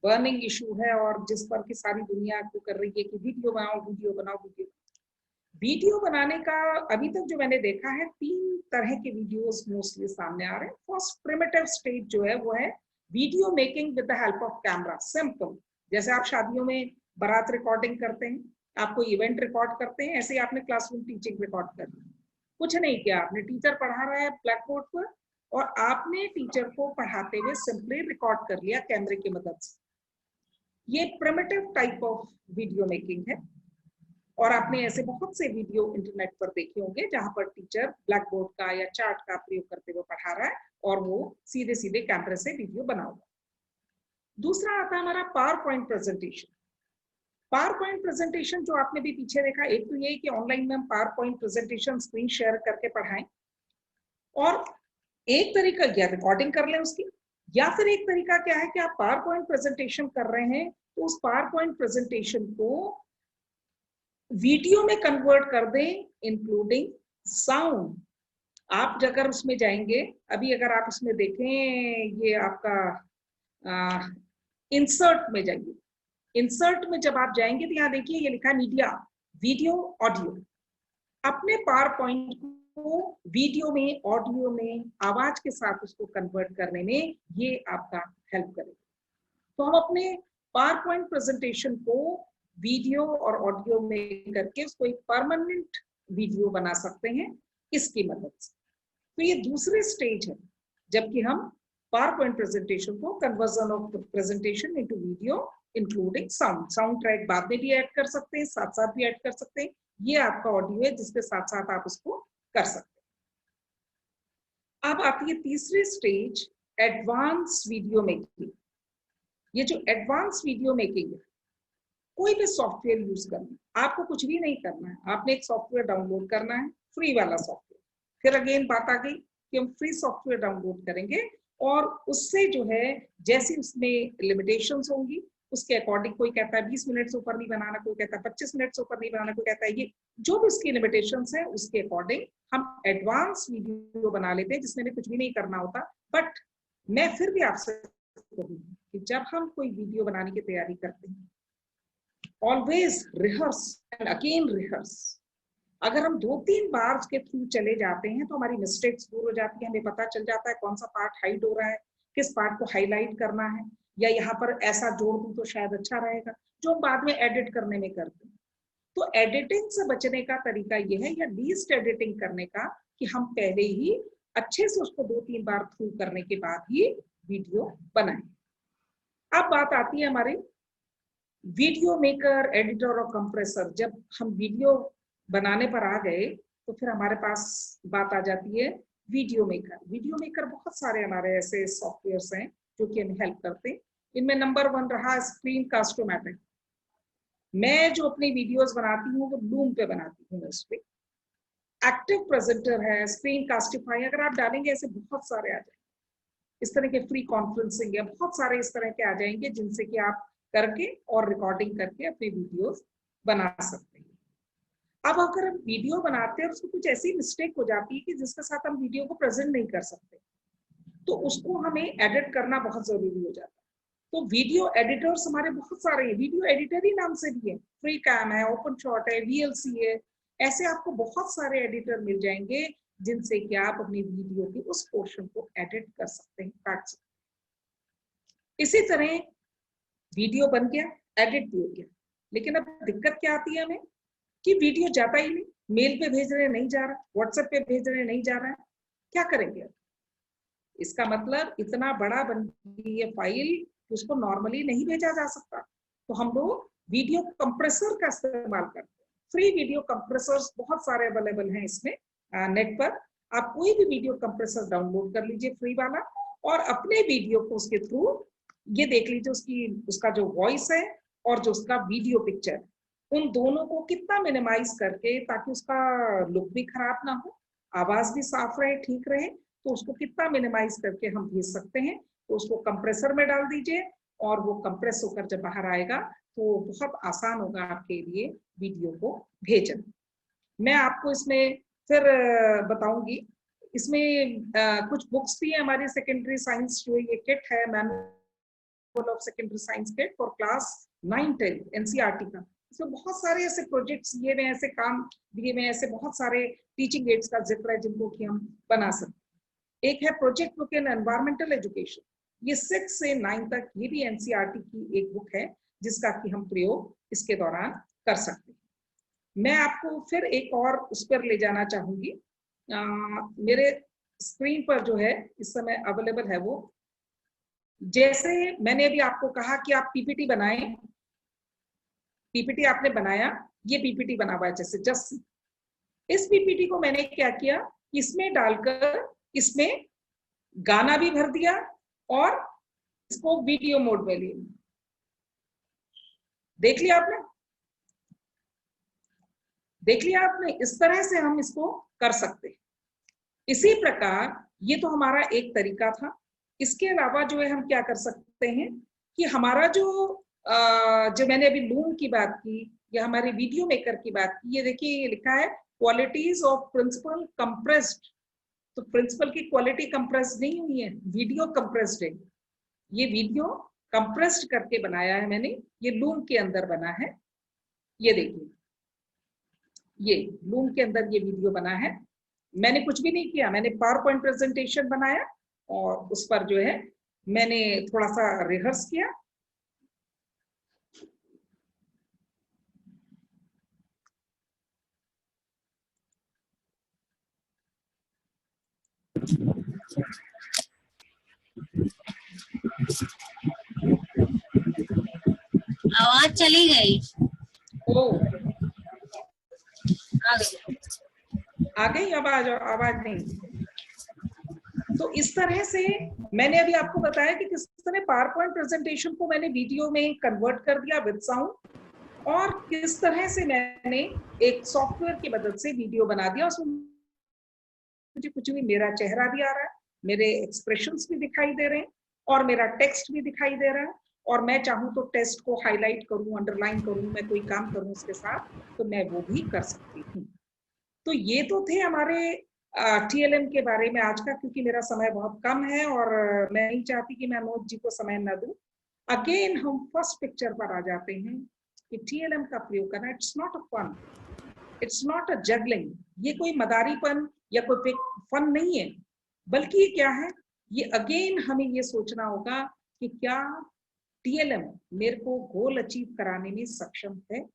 बर्निंग इशू है और जिस पर की सारी दुनिया को कर रही है कि वीडियो बनाओ वीडियो बनाओ वीडियो। वीडियो बनाने का अभी तक जो मैंने देखा है, 3 तरह के वीडियोस मोस्टली सामने आ रहे हैं। फर्स्ट प्रिमिटिव स्टेज जो है वो है video making with the help of camera, simple. जैसे आप शादियों में बारात रिकॉर्डिंग करते हैं, आप कोई इवेंट रिकॉर्ड करते हैं, ऐसे ही आपने क्लासरूम टीचिंग रिकॉर्ड कर ली। कुछ नहीं किया आपने, टीचर पढ़ा रहा है ब्लैक बोर्ड पर और आपने टीचर को पढ़ाते हुए सिंपली रिकॉर्ड कर लिया कैमरे की मदद से। ये primitive type of video making है और आपने ऐसे बहुत से वीडियो इंटरनेट पर देखे होंगे जहां पर टीचर ब्लैक बोर्ड का या चार्ट का प्रयोग करते हुए पढ़ा रहा है और वो सीधे सीधे कैमरे से वीडियो बना हुआ। दूसरा आता है हमारा power point presentation. Power point presentation जो आपने भी पीछे देखा, एक तो ये कि ऑनलाइन में हम power point presentation screen share करके पढ़ाएं, और एक तरीका या रिकॉर्डिंग कर लें उसकी, या फिर एक तरीका क्या है कि आप पावर पॉइंट प्रेजेंटेशन कर रहे हैं तो उस पावर पॉइंट प्रेजेंटेशन को वीडियो में कन्वर्ट कर दें इंक्लूडिंग साउंड। आप अगर उसमें जाएंगे, अभी अगर आप उसमें देखें, ये आपका इंसर्ट में जाइए, इंसर्ट में जब आप जाएंगे तो यहाँ देखिए ये लिखा है मीडिया वीडियो ऑडियो। अपने पावर पॉइंट को वीडियो में, ऑडियो में, आवाज के साथ उसको कन्वर्ट करने में ये आपका हेल्प करेगा। तो हम अपने पावर पॉइंट प्रेजेंटेशन को वीडियो और ऑडियो में करके उसको एक परमानेंट वीडियो बना सकते हैं इसकी मदद से। तो ये दूसरी स्टेज है, जबकि हम पावर पॉइंट प्रेजेंटेशन को conversion of presentation into video including sound track बाद में भी ऐड कर सकते हैं, साथ साथ भी ऐड कर सकते हैं। ये आपका ऑडियो है जिसके साथ साथ आप उसको कर सकते हैं। अब आती है तीसरी स्टेज, एडवांस वीडियो मेकिंग। ये जो एडवांस वीडियो मेकिंग है, कोई भी सॉफ्टवेयर यूज करना, आपको कुछ भी नहीं करना है, आपने एक सॉफ्टवेयर डाउनलोड करना है, फ्री वाला सॉफ्टवेयर। फिर अगेन बात आ गई कि हम फ्री सॉफ्टवेयर डाउनलोड करेंगे और उससे जो है जैसी उसमें लिमिटेशंस होंगी उसके अकॉर्डिंग, कोई कहता है 20 मिनट से ऊपर नहीं बनाना, कोई कहता है 25 मिनट से ऊपर नहीं बनाना, कोई कहता है ये, जो भी उसकी लिमिटेशंस है उसके अकॉर्डिंग हम एडवांस वीडियो बना लेते हैं जिसमें भी कुछ भी नहीं करना होता। बट मैं फिर भी आपसे कहूंगी कि जब हम कोई वीडियो बनाने की तैयारी करते हैं, always rehearse and again rehearse. अगर हम 2-3 बार के थ्रू चले जाते हैं तो हमारी मिस्टेक्स दूर हो जाती है, हमें पता चल जाता है कौन सा पार्ट हाइड हो रहा है, किस पार्ट को हाईलाइट करना है, या यहाँ पर ऐसा जोड़ दूं तो शायद अच्छा रहेगा, जो हम बाद में एडिट करने में करते हैं। तो एडिटिंग से बचने का तरीका ये है, या लीस्ट एडिटिंग करने का, कि हम पहले ही अच्छे से उसको 2-3 बार थ्रू करने के बाद ही वीडियो बनाएं। अब बात आती है हमारे वीडियो मेकर, एडिटर और कंप्रेसर। जब हम वीडियो बनाने पर आ गए तो फिर हमारे पास बात आ जाती है वीडियो मेकर। वीडियो मेकर बहुत सारे हमारे ऐसे सॉफ्टवेयर्स हैं जो कि हमें हेल्प करते हैं। इनमें नंबर 1 रहा स्क्रीन कास्टोमैटिक। मैं जो अपनी वीडियोस बनाती हूँ वो लूम पे बनाती हूँ मोस्टली। एक्टिव प्रेजेंटर है, स्क्रीन कास्टिफाई, अगर आप डालेंगे ऐसे बहुत सारे आ जाएंगे। इस तरह के फ्री कॉन्फ्रेंसिंग है, बहुत सारे इस तरह के आ जाएंगे जिनसे कि आप करके और रिकॉर्डिंग करके अपनी वीडियोस बना सकते हैं। अब अगर हम वीडियो बनाते हैं और उसको कुछ ऐसी मिस्टेक हो जाती है कि जिसके साथ हम वीडियो को प्रेजेंट नहीं कर सकते, तो उसको हमें एडिट करना बहुत जरूरी हो जाता है। तो वीडियो एडिटर्स हमारे बहुत सारे हैं, वीडियो एडिटर ही नाम से भी है, फ्री कैम है, ओपन शॉट है, VLC है, ऐसे आपको बहुत सारे एडिटर मिल जाएंगे जिनसे कि आप अपनी वीडियो की उस पोर्शन को एडिट कर सकते हैं, काट सकते हैं। इसी तरह वीडियो बन गया, एडिट भी हो गया, लेकिन अब दिक्कत क्या आती है हमें कि वीडियो जाता ही नहीं, मेल पे भेज रहे नहीं जा रहा, व्हाट्सएप पे भेज रहे नहीं जा रहा है, क्या करेंगे? इसका मतलब इतना बड़ा बन गई है फाइल, उसको नॉर्मली नहीं भेजा जा सकता। तो हम लोग वीडियो कंप्रेसर का इस्तेमाल करते हैं। फ्री वीडियो कंप्रेसर्स बहुत सारे अवेलेबल हैं इसमें नेट पर। आप कोई भी वीडियो कंप्रेसर डाउनलोड कर लीजिए फ्री वाला, और अपने वीडियो को उसके थ्रू ये देख लीजिए उसका जो वॉइस है और जो उसका वीडियो पिक्चर, उन दोनों को कितना मिनिमाइज करके, ताकि उसका लुक भी खराब ना हो, आवाज भी साफ रहे, ठीक रहे, तो उसको कितना मिनिमाइज करके हम भेज सकते हैं। तो उसको कंप्रेसर में डाल दीजिए और वो कंप्रेस होकर जब बाहर आएगा तो बहुत आसान होगा आपके लिए वीडियो को भेजना। मैं आपको इसमें फिर बताऊंगी। इसमें कुछ बुक्स भी है हमारी सेकेंडरी साइंस, जो ये किट है, manual of secondary science kit for class 9-10 NCERT का। इसमें बहुत सारे ऐसे प्रोजेक्ट्स दिए हुए, ऐसे काम दिए हुए, ऐसे बहुत सारे टीचिंग एड्स का जिक्र है जिनको कि हम बना सकते हैं। एक है project book in environmental education, ये 6 से 9 तक, ये भी NCERT की एक बुक है जिसका कि हम प्रयोग इसके दौरान कर सकते हैं। मैं आपको फिर एक और उस पर ले जाना चाहूंगी। मेरे स्क्रीन पर जो है इस समय अवेलेबल है वो, जैसे मैंने अभी आपको कहा कि आप PPT बनाएं, PPT आपने बनाया, ये PPT बना हुआ है जैसे जस्ट इस PPT को मैंने क्या किया, इसमें डालकर इसमें गाना भी भर दिया और इसको वीडियो मोड में लिया। देख लिया आपने, देख लिया आपने, इस तरह से हम इसको कर सकते हैं। इसी प्रकार ये तो हमारा एक तरीका था। इसके अलावा जो है हम क्या कर सकते हैं कि हमारा जो मैंने अभी लूम की बात की या हमारे वीडियो मेकर की बात की, ये देखिए ये लिखा है क्वालिटीज ऑफ प्रिंसिपल कंप्रेस्ड। तो प्रिंसिपल की क्वालिटी कंप्रेस्ड नहीं हुई है, वीडियो कंप्रेस्ड है। ये वीडियो कंप्रेस्ड करके बनाया है मैंने, ये लूम के अंदर बना है। ये देखिए ये लूम के अंदर ये वीडियो बना है। मैंने कुछ भी नहीं किया, मैंने पावर पॉइंट प्रेजेंटेशन बनाया और उस पर जो है मैंने थोड़ा सा रिहर्स किया। आवाज चली गई। ओ आ गई। आ गई आवाज? आवाज नहीं। तो इस तरह से मैंने अभी आपको बताया कि किस तरह पावर पॉइंट प्रेजेंटेशन को मैंने वीडियो में कन्वर्ट कर दिया विद साउंड, और किस तरह से मैंने एक सॉफ्टवेयर की मदद से वीडियो बना दिया। उसमें मुझे कुछ भी, मेरा चेहरा भी आ रहा है, मेरे एक्सप्रेशंस भी दिखाई दे रहे हैं और मेरा टेक्स्ट भी दिखाई दे रहा है, और मैं चाहूँ तो टेक्स्ट को हाईलाइट करूँ, अंडरलाइन करूँ, मैं कोई काम करूँ उसके साथ, तो मैं वो भी कर सकती हूँ। तो ये तो थे हमारे TLM के बारे में आज का, क्योंकि मेरा समय बहुत कम है और मैं नहीं चाहती कि मैं मनोज जी को समय न दूं। अगेन हम फर्स्ट पिक्चर पर आ जाते हैं कि TLM का प्रयोग करना, it's not a fun, it's not a juggling. ये कोई मदारीपन या कोई फन नहीं है, बल्कि ये क्या है, ये अगेन हमें ये सोचना होगा कि क्या TLM मेरे को गोल अचीव कराने में सक्षम है,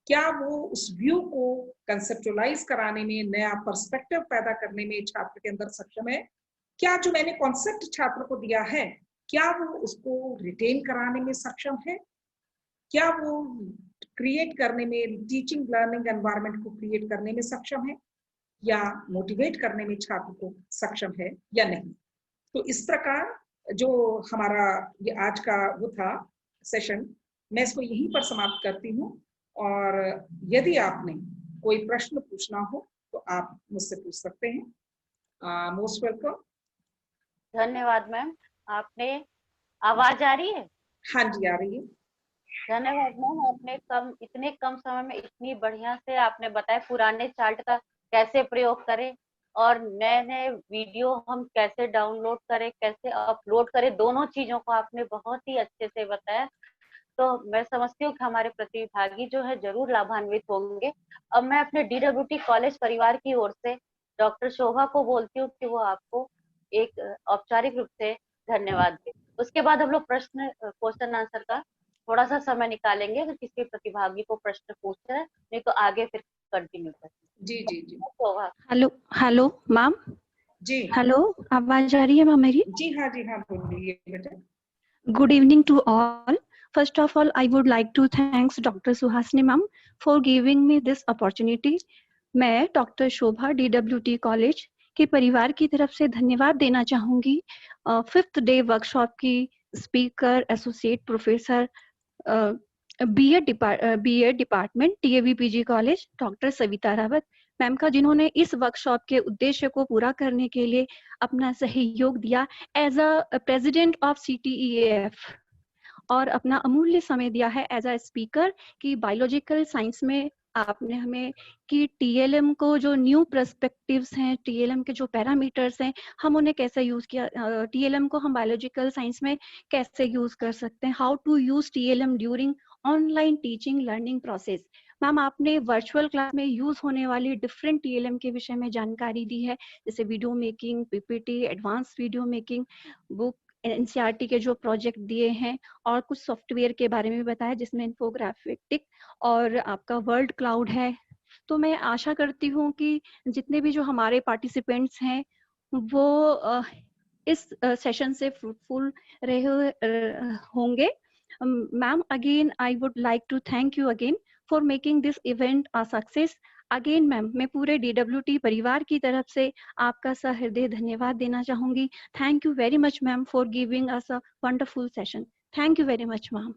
क्या वो उस व्यू को कंसेप्चुअलाइज कराने में, नया पर्सपेक्टिव पैदा करने में छात्र के अंदर सक्षम है, क्या जो मैंने कॉन्सेप्ट छात्र को दिया है क्या वो उसको रिटेन कराने में सक्षम है, क्या वो क्रिएट करने में, टीचिंग लर्निंग एनवायरनमेंट को क्रिएट करने में सक्षम है, या मोटिवेट करने में छात्र को सक्षम है या नहीं। तो इस प्रकार जो हमारा ये आज का वो था सेशन, मैं इसको यहीं पर समाप्त करती हूँ, और यदि आपने कोई प्रश्न पूछना हो तो आप मुझसे पूछ सकते हैं। Most welcome. धन्यवाद मैम। आपने, आवाज आ रही है? हाँ जी, आ रही है। धन्यवाद मैम, आपने इतने कम समय में इतनी बढ़िया से आपने बताया पुराने चार्ट का कैसे प्रयोग करें और नए नए वीडियो हम कैसे डाउनलोड करें, कैसे अपलोड करें, दोनों चीजों को आपने बहुत ही अच्छे से बताया। तो मैं समझती हूँ कि हमारे प्रतिभागी जो है जरूर लाभान्वित होंगे। अब मैं अपने DWT कॉलेज परिवार की ओर से डॉक्टर शोभा को बोलती हूँ कि वो आपको एक औपचारिक रूप से धन्यवाद दे। उसके बाद हम लोग क्वेश्चन आंसर का थोड़ा सा समय निकालेंगे, अगर किसी प्रतिभागी को प्रश्न पूछना है, नहीं तो आगे फिर कंटिन्यू करेंगे। जी जी जी। शोभा। Hello hello ma'am. जी हेलो, आवाज आ रही है मैम मेरी? जी हाँ जी हाँ, बोलिए बेटा। Good evening to all. First of all, I would like to thanks Dr. Suhasini ma'am for giving me this opportunity. मैं डॉक्टर शोभा DWT कॉलेज के परिवार की तरफ से धन्यवाद देना चाहूंगी। 5th डे वर्कशॉप की speaker associate professor BEd department TAVPG college doctor Savita Rawat ma'am का, जिन्होंने इस वर्कशॉप के उद्देश्य को पूरा करने के लिए अपना सहयोग दिया as a president of CTEAF, और अपना अमूल्य समय दिया है एज अ स्पीकर कि बायोलॉजिकल साइंस में आपने हमें कि TLM को जो न्यू पर्सपेक्टिव्स हैं, TLM के जो पैरामीटर्स हैं, हम उन्हें कैसे यूज किया, TLM को हम बायोलॉजिकल साइंस में कैसे यूज कर सकते हैं, how to use TLM during online teaching learning process. Ma'am, आपने वर्चुअल क्लास में यूज होने वाली डिफरेंट TLM के विषय में जानकारी दी है, जैसे video making, PPT, advance video making, book, NCERT के जो प्रोजेक्ट दिए हैं, और कुछ सॉफ्टवेयर के बारे में बताया जिसमें इन्फोग्राफिक और आपका वर्ल्ड क्लाउड है। तो मैं आशा करती हूँ कि जितने भी जो हमारे पार्टिसिपेंट्स हैं वो इस सेशन से फ्रूटफुल रहे होंगे। Ma'am, again I would like to thank you again for making this event a success. Again ma'am, मैं पूरे DWT परिवार की तरफ से आपका सहृदय धन्यवाद देना चाहूंगी। Thank you very much ma'am for giving us a wonderful session. Thank you very much ma'am.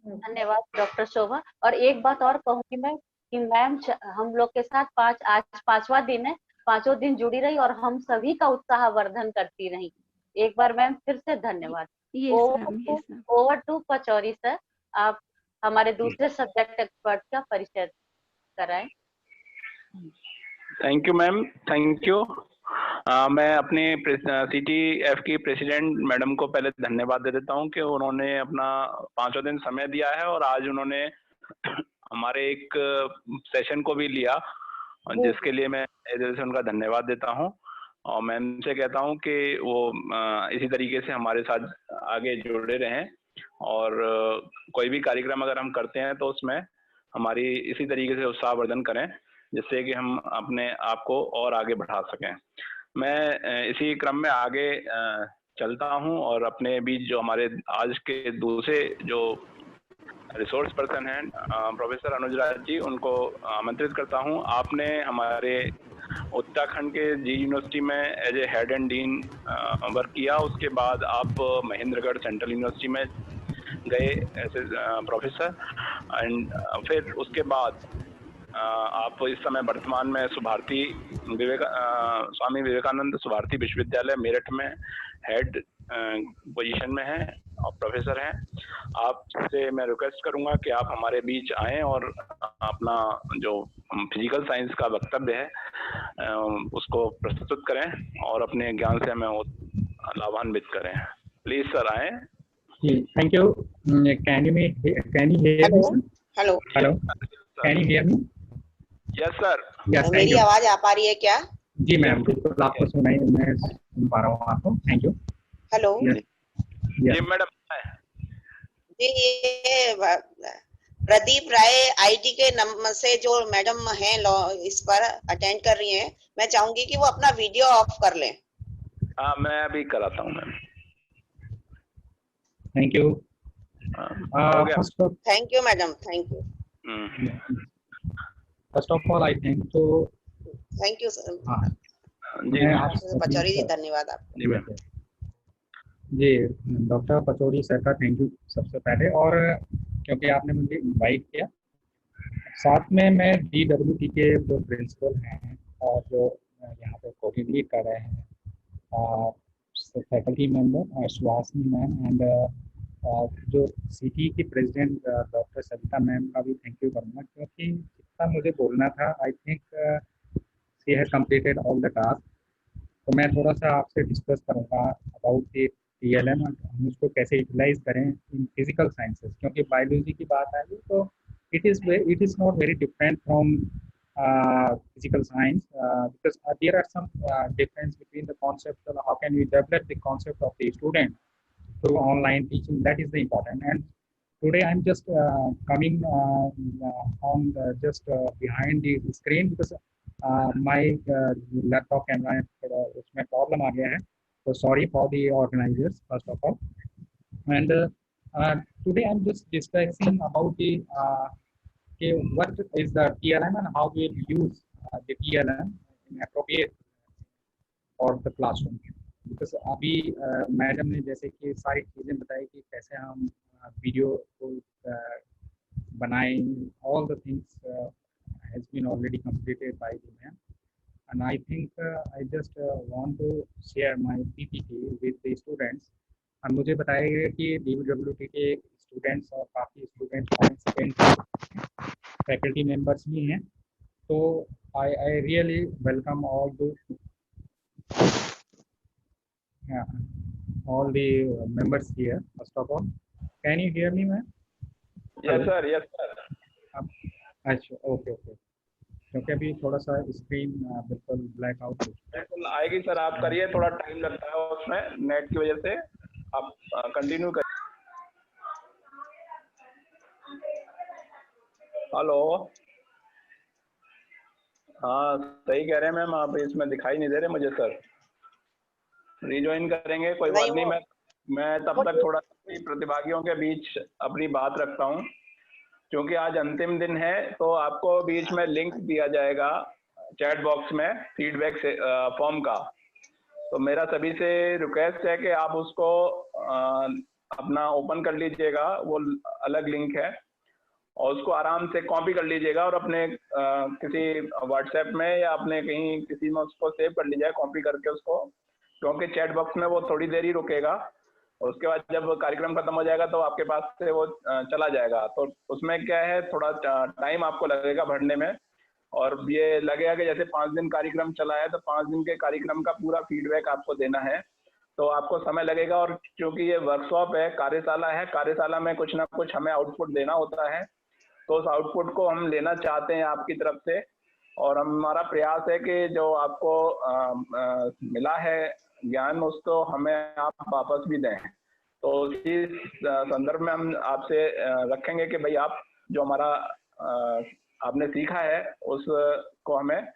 धन्यवाद डॉक्टर शोभा। और एक बात और कहूंगी मैं कि मैम हम लोग के साथ आज 5वां दिन है, 5 दिन जुड़ी रही और हम सभी का उत्साहवर्धन करती रही। एक बार मैम फिर से धन्यवाद। ओवर टू पचौरी सर, आप हमारे दूसरे सब्जेक्ट एक्सपर्ट का परिचय कराएं। Thank you ma'am, thank you. मैं अपने CTF की प्रेसिडेंट मैडम को पहले धन्यवाद दे देता हूं कि उन्होंने अपना 5 दिन समय दिया है और आज उन्होंने हमारे एक सेशन को भी लिया और जिसके लिए मैं दिल से उनका धन्यवाद देता हूँ। और मैं उनसे कहता हूँ कि वो इसी तरीके से हमारे साथ आगे जुड़े रहें, और कोई भी कार्यक्रम अगर हम करते हैं तो उसमें हमारी इसी तरीके से उत्साहवर्धन करें, जिससे कि हम अपने आप को और आगे बढ़ा सकें। मैं इसी क्रम में आगे चलता हूं और अपने बीच जो हमारे आज के दूसरे जो रिसोर्स पर्सन हैं प्रोफेसर अनुज राज जी, उनको आमंत्रित करता हूं। आपने हमारे उत्तराखंड के जी यूनिवर्सिटी में as a head and dean work किया, उसके बाद आप महेंद्रगढ़ सेंट्रल यूनिवर्सिटी में गए एज ए प्रोफेसर, एंड फिर उसके बाद आप इस समय वर्तमान में स्वामी विवेकानंद सुभारती विश्वविद्यालय मेरठ में हेड पोजीशन में हैं और प्रोफेसर हैं। आपसे मैं रिक्वेस्ट करूंगा कि आप हमारे बीच आएं और अपना जो फिजिकल साइंस का वक्तव्य है उसको प्रस्तुत करें और अपने ज्ञान से हमें लाभान्वित करें। प्लीज सर आए। Thank you. Can you hear me? Hello, can you hear me? Yes sir. मेरी आवाज आ पा रही है क्या? जी मैम, बिल्कुल आपको सुनाई, मैं सुन पा रहा हूँ आपको। Thank you. हेलो जी मैडम। जी, ये प्रदीप राय आईटी के नंबर से जो मैडम हैं इस पर अटेंड कर रही हैं, मैं चाहूंगी कि वो अपना वीडियो ऑफ कर लें। हाँ, मैं अभी कराता हूँ ma'am. Thank you. Thank you madam, thank you. First of all I think तो थैंक यू सर। जी पचौरी जी, धन्यवाद आपको। जी मैम। जी डॉक्टर पचौरी सर का थैंक यू सबसे पहले, और क्योंकि आपने मुझे इनवाइट किया। साथ में मैं DWT के जो प्रिंसिपल हैं और जो यहाँ पे कोऑर्डिनेट कर रहे हैं faculty member Suhasini ma'am, and जो CTE की प्रेसिडेंट डॉक्टर सविता मैम का भी थैंक यू करूँगा, क्योंकि जितना मुझे बोलना था I think she has completed all the task. तो मैं थोड़ा सा आपसे डिस्कस करूँगा अबाउट द TLM, हम उसको कैसे यूटिलाइज करें इन फिजिकल साइंसेस, क्योंकि बायोलॉजी की बात आई तो it is not very different from physical science because there are some difference between the concept of how can we develop the concept of the student through online teaching. That is the important. And today I'm just coming on just behind the screen because my laptop camera उसमें problem आ गया है, so sorry for the organizers first of all. And today I'm just discussing about the what is the TLM and how we use the TLM in appropriate for the classroom. Because अभी madam ने जैसे कि सारी चीज़ें बताई कि कैसे हम वीडियो को बनाएं, all the things has been already completed by the ma'am, and I think I just want to share my PPT with the students. और मुझे बताया गया कि DWT के स्टूडेंट्स और काफ़ी स्टूडेंट्स फैकल्टी मेंबर्स भी हैं, तो I really welcome all the members here. First of all, can you hear me, ma'am? Yes sir, yes sir. अच्छा, ओके, क्योंकि अभी थोड़ा सा स्क्रीन बिल्कुल ब्लैक आउट बिल्कुल आएगी सर, आप करिए, थोड़ा टाइम लगता है उसमें नेट की वजह से, आप कंटिन्यू करिए। हेलो, हाँ सही कह रहे हैं मैम, आप इसमें दिखाई नहीं दे रहे मुझे सर। रिज्वाइन करेंगे, कोई बात नहीं। मैं तब तक थोड़ा प्रतिभागियों के बीच अपनी बात रखता हूँ, क्योंकि आज अंतिम दिन है, तो आपको बीच में लिंक दिया जाएगा चैट बॉक्स में फीडबैक से फॉर्म का। तो मेरा सभी से रिक्वेस्ट है कि आप उसको अपना ओपन कर लीजिएगा, वो अलग लिंक है, और उसको आराम से कॉपी कर लीजिएगा और अपने किसी व्हाट्सएप में या अपने कहीं किसी में उसको सेव कर लीजिएगा कॉपी करके उसको, क्योंकि चैट बॉक्स में वो थोड़ी देर ही रुकेगा, और उसके बाद जब कार्यक्रम खत्म हो जाएगा तो आपके पास से वो चला जाएगा। तो उसमें क्या है, थोड़ा टाइम आपको लगेगा भरने में, और ये लगेगा कि जैसे 5 दिन कार्यक्रम चला है तो 5 दिन के कार्यक्रम का पूरा फीडबैक आपको देना है, तो आपको समय लगेगा। और क्योंकि ये वर्कशॉप है, कार्यशाला है, कार्यशाला में कुछ ना कुछ हमें आउटपुट देना होता है, तो उस आउटपुट को हम लेना चाहते हैं आपकी तरफ से। और हमारा प्रयास है कि जो आपको मिला है ज्ञान उसको हमें आप वापस भी दें। तो इसी संदर्भ में हम आपसे रखेंगे कि भाई आप जो हमारा आपने सीखा है उसको हमें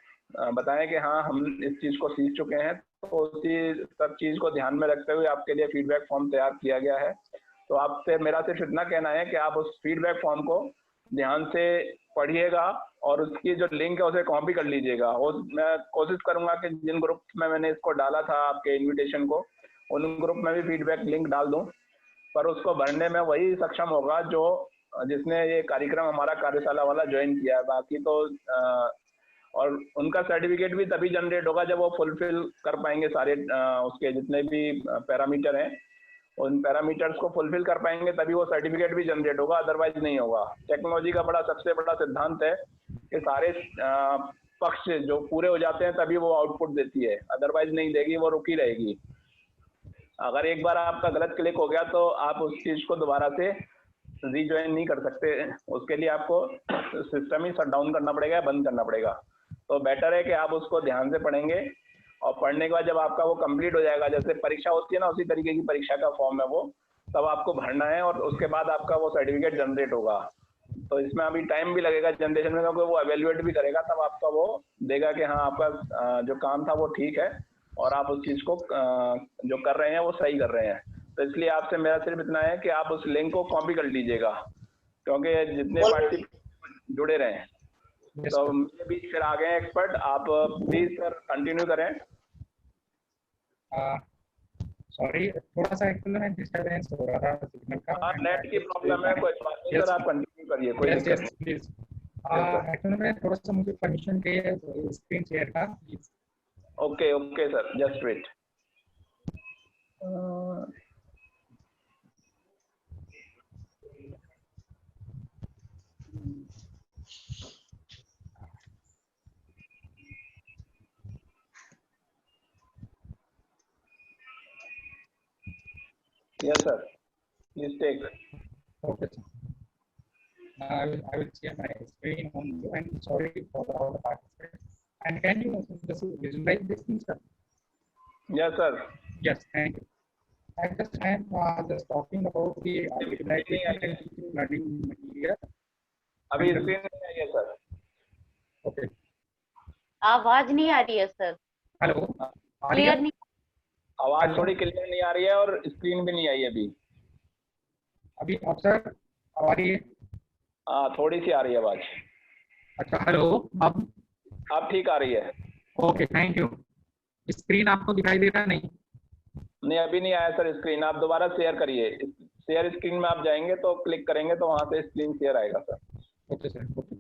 बताएं कि हाँ हम इस चीज़ को सीख चुके हैं। तो उसी सब चीज़ को ध्यान में रखते हुए आपके लिए फीडबैक फॉर्म तैयार किया गया है। तो आपसे मेरा सिर्फ इतना कहना है कि आप उस फीडबैक फॉर्म को ध्यान से पढ़िएगा और उसकी जो लिंक है उसे कॉपी कर लीजिएगा। और मैं कोशिश करूंगा कि जिन ग्रुप में मैंने इसको डाला था आपके इन्विटेशन को, उन ग्रुप में भी फीडबैक लिंक डाल दूं, पर उसको भरने में वही सक्षम होगा जो जिसने ये कार्यक्रम हमारा कार्यशाला वाला ज्वाइन किया है। बाकी तो और उनका सर्टिफिकेट भी तभी जनरेट होगा जब वो फुलफिल कर पाएंगे सारे उसके जितने भी पैरामीटर हैं, उन पैरामीटर्स को फुलफिल कर पाएंगे तभी वो सर्टिफिकेट भी जनरेट होगा, अदरवाइज नहीं होगा। टेक्नोलॉजी का सबसे बड़ा सिद्धांत है कि सारे पक्ष जो पूरे हो जाते हैं तभी वो आउटपुट देती है, अदरवाइज नहीं देगी, वो रुकी रहेगी। अगर एक बार आपका गलत क्लिक हो गया तो आप उस चीज को दोबारा से रीज्वाइन नहीं कर सकते। उसके लिए आपको सिस्टम ही शट डाउन करना पड़ेगा, बंद करना पड़ेगा। तो बेटर है कि आप उसको ध्यान से पढ़ेंगे और पढ़ने के बाद जब आपका वो कंप्लीट हो जाएगा, जैसे परीक्षा होती है ना उसी तरीके की परीक्षा का फॉर्म है वो, तब आपको भरना है और उसके बाद आपका वो सर्टिफिकेट जनरेट होगा। तो इसमें अभी टाइम भी लगेगा जनरेशन में, क्योंकि वो एवेल्युएट भी करेगा, तब आपका वो देगा कि हाँ आपका जो काम था वो ठीक है और आप उस चीज को जो कर रहे हैं वो सही कर रहे हैं। तो इसलिए आपसे मेरा सिर्फ इतना है कि आप उस लिंक को कॉपी कर लीजिएगा, क्योंकि जितने पार्टिसिपेंट जुड़े रहे। तो मेरे बीच फिर आ गए एक्सपर्ट, आप प्लीज सर कंटिन्यू करें। सॉरी, थोड़ा सा एक्चुअली में डिस्टरबेंस हो रहा था सिग्नल का। नेट की प्रॉब्लम है, कोई बात नहीं सर, आप कंटिन्यू करिए, कोई दिक्कत नहीं। प्लीज एक्चुअली में थोड़ा सा मुझे परमिशन चाहिए स्क्रीन शेयर का, please. Okay okay sir, just wait. Yes, sir. Please take. Okay, sir. I will share my screen on you, and sorry for all the participants. And can you just visualize this thing, sir? Yes, sir. Yes, thank you. I am just talking about the utilization and teaching learning material. अभी screen नहीं आई है sir. Okay. आवाज नहीं आ रही है sir. Hello, clear नहीं, आवाज थोड़ी क्लियर नहीं आ रही है और स्क्रीन भी नहीं आई अभी। अभी अब सर आ रही है? हाँ, थोड़ी सी आ रही है आवाज। अच्छा, हेलो, अब ठीक आ रही है। Okay, thank you. स्क्रीन आपको दिखाई दे रहा नहीं? नहीं, अभी नहीं आया सर स्क्रीन। आप दोबारा शेयर करिए, शेयर स्क्रीन में आप जाएंगे तो क्लिक करेंगे तो वहां से स्क्रीन शेयर आएगा सर। Okay sir, okay.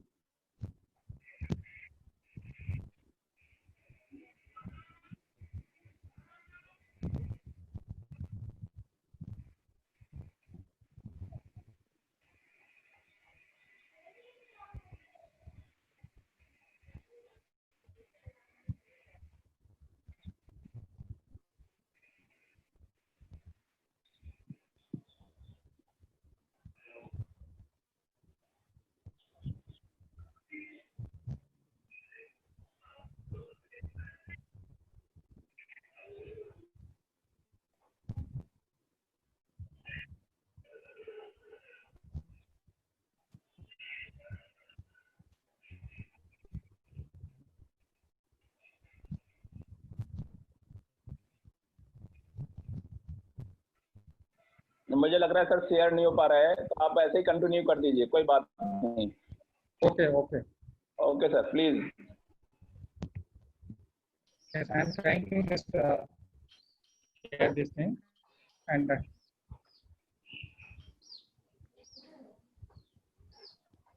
मुझे लग रहा है सर शेयर नहीं हो पा रहा है, तो आप ऐसे ही कंटिन्यू कर दीजिए, कोई बात नहीं। Okay okay okay sir, please. Yes, I am trying to just share this thing and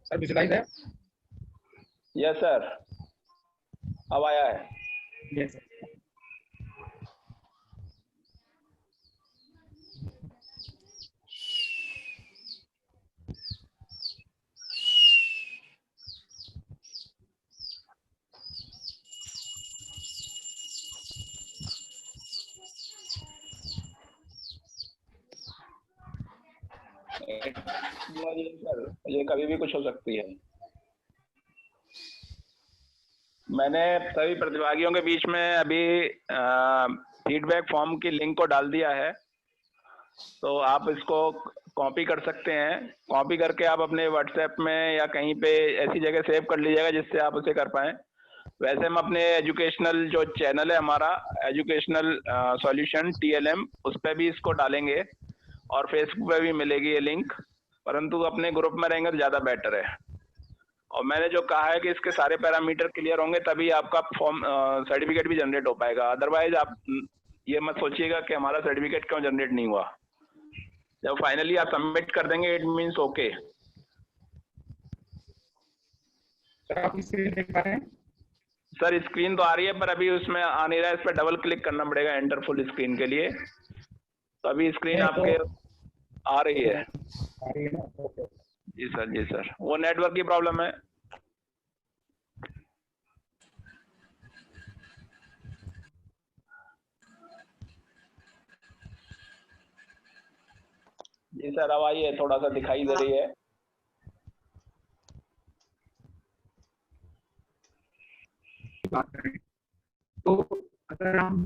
sir visualize है? यस सर, अब आया है। Yes. सर ये कभी भी कुछ हो सकती है। मैंने सभी प्रतिभागियों के बीच में अभी फीडबैक फॉर्म की लिंक को डाल दिया है, तो आप इसको कॉपी कर सकते हैं। कॉपी करके आप अपने व्हाट्सएप में या कहीं पे ऐसी जगह सेव कर लीजिएगा जिससे आप उसे कर पाएं। वैसे हम अपने एजुकेशनल जो चैनल है हमारा एजुकेशनल सॉल्यूशन TLM, उस पर भी इसको डालेंगे और फेसबुक पे भी मिलेगी ये लिंक, परंतु अपने ग्रुप में रहेंगे तो ज़्यादा बेटर है। और मैंने जो कहा है कि इसके सारे पैरामीटर क्लियर होंगे तभी आपका फॉर्म सर्टिफिकेट भी जनरेट हो पाएगा। अदरवाइज आप ये मत सोचिएगा कि हमारा सर्टिफिकेट क्यों जनरेट नहीं हुआ। जब फाइनली आप सबमिट कर देंगे इट मीन्स ओके। सर आप स्क्रीन देख पा रहे हैं? सर स्क्रीन तो आ रही है पर अभी उसमें आ नहीं रहा है, इस पर डबल क्लिक करना पड़ेगा एंटर फुल स्क्रीन के लिए। तो अभी स्क्रीन आपके आ रही है। आ रही है ना? ओके। जी सर, जी सर, वो नेटवर्क की प्रॉब्लम है। जी सर अब आइए, थोड़ा सा दिखाई दे रही है। बात करें तो अगर हम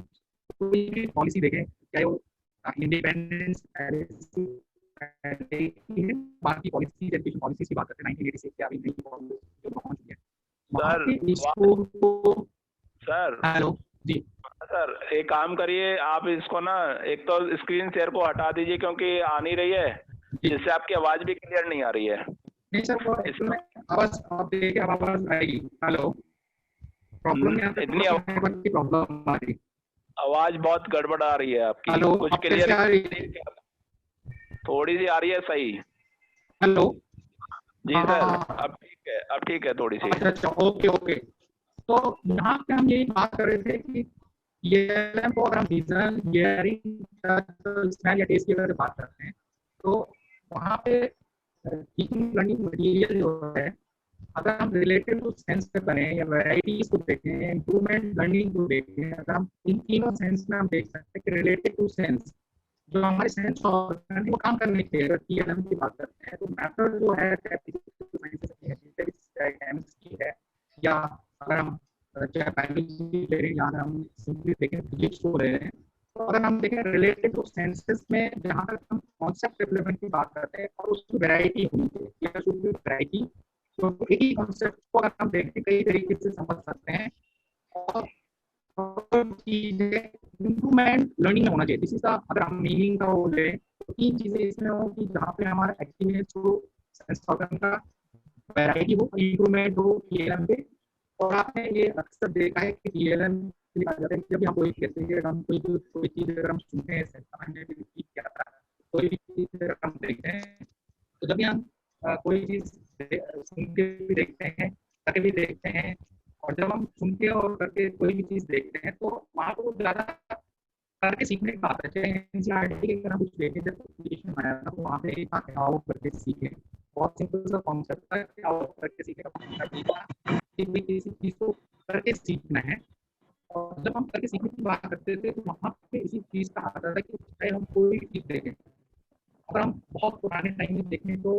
कोई भी पॉलिसी देखें, चाहे वो इंडिपेंडेंस बाकी पॉलिसी एजुकेशन पॉलिसी की बात करते हैं 1986 के अभी नई पॉलिसी जो लॉन्च हुई है वहाँ पे इसको सर हेलो जी सर एक काम करिए, आप इसको ना एक तो स्क्रीन शेयर को हटा दीजिए क्योंकि आ नहीं रही है, जिससे आपकी आवाज भी क्लियर नहीं आ रही है। नहीं सर वो इसमें आवाज आप देखिए आवाज आएगी। हेलो प्रॉब्लम यहाँ पे इतनी प्रॉब्लम आ रही, आवाज बहुत गड़बड़ आ रही है आपकी। हेलो कुछ क्लियर थोड़ी सी आ रही है सही। हेलो जी सर अब ठीक है, अब ठीक है थोड़ी सी। अच्छा ओके ओके। तो यहाँ पे हम यही बात कर रहे थे कि ये को अगर हम विजन हियरिंग स्मेल या टेस्ट की अगर बात करते हैं तो वहाँ पे टीचिंग लर्निंग मटेरियल जो है अगर हम रिलेटेड टू सेंस पे करें या वैरायटीज को देखें, इम्प्रूवमेंट लर्निंग को देखें, अगर हम इन तीनों सेंस में हम देख सकते हैं कि रिलेटेड टू सेंस जो हमारे सेंस ऑर्गन वो काम करने के लिए अगर TLM की बात करते हैं तो मेथड जो है केमिस्ट्री है या अगर हम चाहे बायोलॉजी ले रहे हैं या अगर हम सिंपली देखें फिजिक्स को ले रहे हैं, तो अगर हम देखें रिलेटेड टू सेंसेस में जहाँ तक हम कॉन्सेप्ट डेवलपमेंट की बात करते हैं और उसकी वैरायटी होनी चाहिए वैरायटी, तो एक ही कॉन्सेप्ट को अगर हम देखें कई तरीके से समझ सकते हैं और इम्प्रूवमेंट लर्निंग में होना चाहिए। इसी का अगर हम मीनिंग का वो ले तो तीन चीजें इसमें हो कि जहाँ पे हमारा एक्टिवनेस हो, सेंस ऑर्गन का वैरायटी हो, इम्प्रूवमेंट हो TLM पे। और आपने ये अक्सर देखा है कि TLM जब हम कोई कहते हैं हम कोई चीज अगर हम सुनते हैं कोई भी चीज अगर हम देखते हैं तो जब भी हम कोई चीज सुन के भी देखते हैं, करके भी देखते हैं, और जब हम सुन के और करके कोई भी चीज देखते हैं तो वहाँ को ज्यादा करके सीखने की बात है। चाहे NCERT के अगर हम कुछ देखें जब एप्लीकेशन बनाया था तो वहाँ पे आउट करके सीखे, बहुत सिंपल सा कॉन्सेप्ट था कि आउट करके सीखने का किसी चीज को करके सीखना है। और जब हम करके सीखने की बात करते थे तो वहाँ पे इसी चीज का आता था कि चाहे हम कोई चीज देखें, अगर हम बहुत पुराने टाइम में देखें तो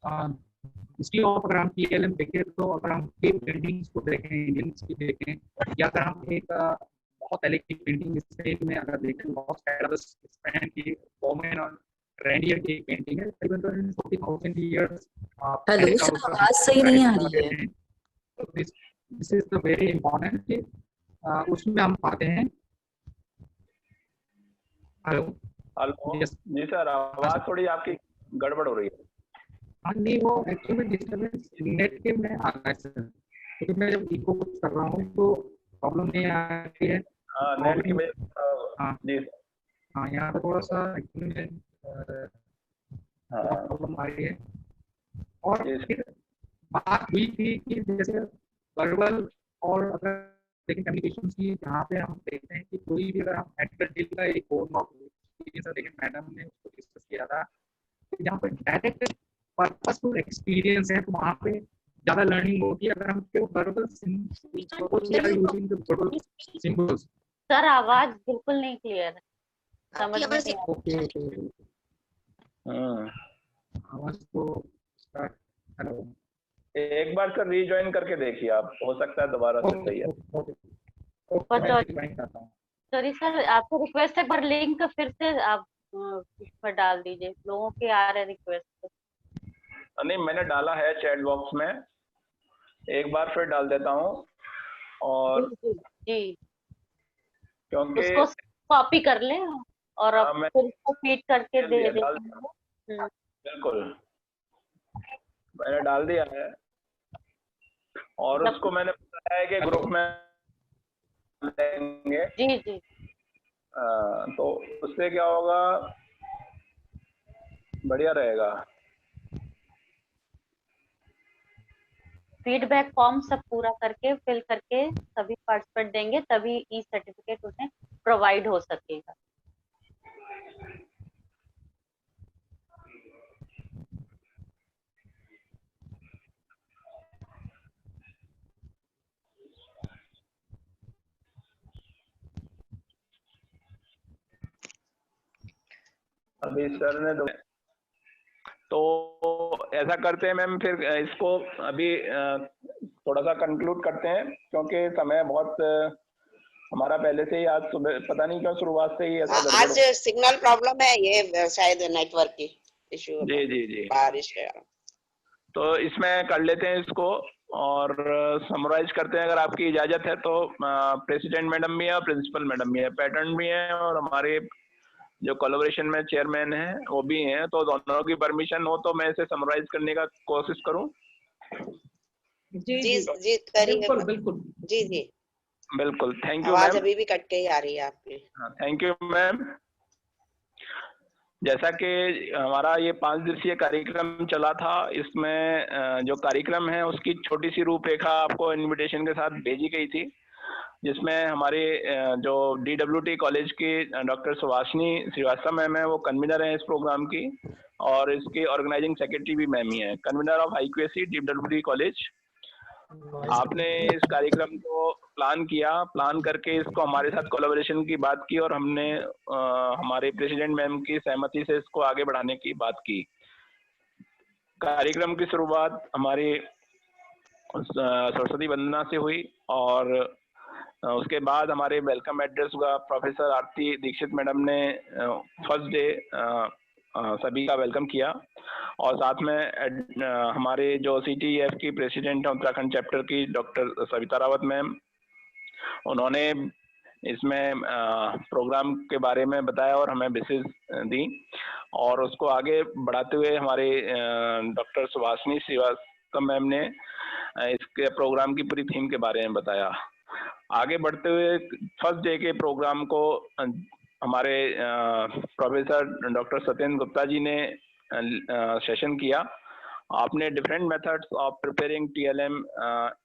हिस्ट्री ऑफ अगर हम TLM देखें तो अगर हम पेंटिंग्स को देखें, इंडियंस की देखें, या अगर हम एक बहुत पहले की पेंटिंग स्पेन में अगर देखें बहुत स्पेन की वोमेन और रेंडियर की पेंटिंग है तकरीबन 40,000 ईयर्स। हेलो सर आवाज सही नहीं आ रही है। This is the very important कि उसमें हम पाते हैं। हेलो हेलो जी सर आवाज थोड़ी आपकी गड़बड़ हो रही है। हाँ नहीं वो एक्चुअली डिस्टर्बेंस नेट के में आ रहा है सर, क्योंकि मैं जब इको कर रहा हूँ तो प्रॉब्लम नहीं आ रही है। नेट की हाँ जी हाँ यहाँ पे थोड़ा सा एक्चुअली प्रॉब्लम आ रही है। और फिर बात हुई थी कि जैसे वर्बल और अगर लेकिन कम्युनिकेशन की जहाँ पे हम देखते हैं कि कोई भी अगर हम मेडिकल डील का एक और लेकिन मैडम ने उसको डिस्कस किया था जहाँ पर डायरेक्ट पर्पसफुल एक्सपीरियंस है तो वहाँ पे ज्यादा लर्निंग होती है अगर हम वर्बल सिंबल्स। सर आवाज बिल्कुल नहीं क्लियर है, समझ में नहीं ओके आवाज को हेलो एक बार सर रीज्वाइन करके देखिए आप, हो सकता है दोबारा से सही है। सॉरी सर, आपको रिक्वेस्ट है, एक बार लिंक फिर से आप इसमें डाल दीजिए, लोगों के आ रहे रिक्वेस्ट। नहीं, मैंने डाला है चैट बॉक्स में, एक बार फिर डाल देता हूँ। और जी, क्योंकि उसको कॉपी कर ले और अब फिर उसको फीड करके दे देंगे। बिल्कुल, मैंने डाल दिया है और उसको मैंने बताया कि ग्रुप में देंगे। जी जी। तो उससे क्या होगा, बढ़िया रहेगा। फीडबैक फॉर्म सब पूरा करके फिल करके सभी पार्टिसिपेंट देंगे, तभी ई सर्टिफिकेट उन्हें प्रोवाइड हो सकेगा। अभी सर ने तो ऐसा करते हैं मैम, फिर इसको अभी थोड़ा सा कंक्लूड करते हैं, क्योंकि समय बहुत हमारा पहले से ही आज सुबह पता नहीं क्यों शुरुआत से ही ऐसा आज सिग्नल प्रॉब्लम है, ये शायद नेटवर्क की इशू। जी जी जी, बारिश है। तो इसमें कर लेते हैं इसको और समराइज करते हैं, अगर आपकी इजाजत है तो। प्रेसिडेंट मैडम भी है और प्रिंसिपल मैडम भी है, पैटर्न भी है और हमारे जो कोलैबोरेशन में चेयरमैन है वो भी हैं, तो दोनों की परमिशन हो तो मैं इसे समराइज करने का कोशिश करूं। जी जी जी करिए। बिल्कुल बिल्कुल। जी जी बिल्कुल, थैंक यू आवाज मैम। अभी भी कट के ही आ रही है आपकी। हाँ, थैंक यू मैम। जैसा कि हमारा ये 5 दिवसीय कार्यक्रम चला था, इसमें जो कार्यक्रम है उसकी छोटी सी रूपरेखा आपको इनविटेशन के साथ भेजी गई थी, जिसमें हमारे जो DWT कॉलेज की डॉक्टर सुभाषिनी श्रीवास्तव मैम है, वो कन्वीनर हैं इस प्रोग्राम की, और इसकी ऑर्गेनाइजिंग सेक्रेटरी भी मैम ही है, convener of IQAC DWT college. आपने इस कार्यक्रम को प्लान किया, प्लान करके इसको हमारे साथ कोलैबोरेशन की बात की और हमने हमारे प्रेसिडेंट मैम की सहमति से इसको आगे बढ़ाने की बात की। कार्यक्रम की शुरुआत हमारी सरस्वती वंदना से हुई और उसके बाद हमारे वेलकम एड्रेस हुआ। प्रोफेसर आरती दीक्षित मैडम ने फर्स्ट डे सभी का वेलकम किया और साथ में हमारे जो CTEF की प्रेसिडेंट है उत्तराखंड चैप्टर की डॉक्टर सविता रावत मैम, उन्होंने इसमें प्रोग्राम के बारे में बताया और हमें विशेष दी, और उसको आगे बढ़ाते हुए हमारे डॉक्टर सुभाषिनी श्रीवास्तव मैम ने इसके प्रोग्राम की पूरी थीम के बारे में बताया। आगे बढ़ते हुए फर्स्ट डे के प्रोग्राम को हमारे प्रोफेसर डॉक्टर सत्येंद्र गुप्ता जी ने सेशन किया। आपने different methods of preparing TLM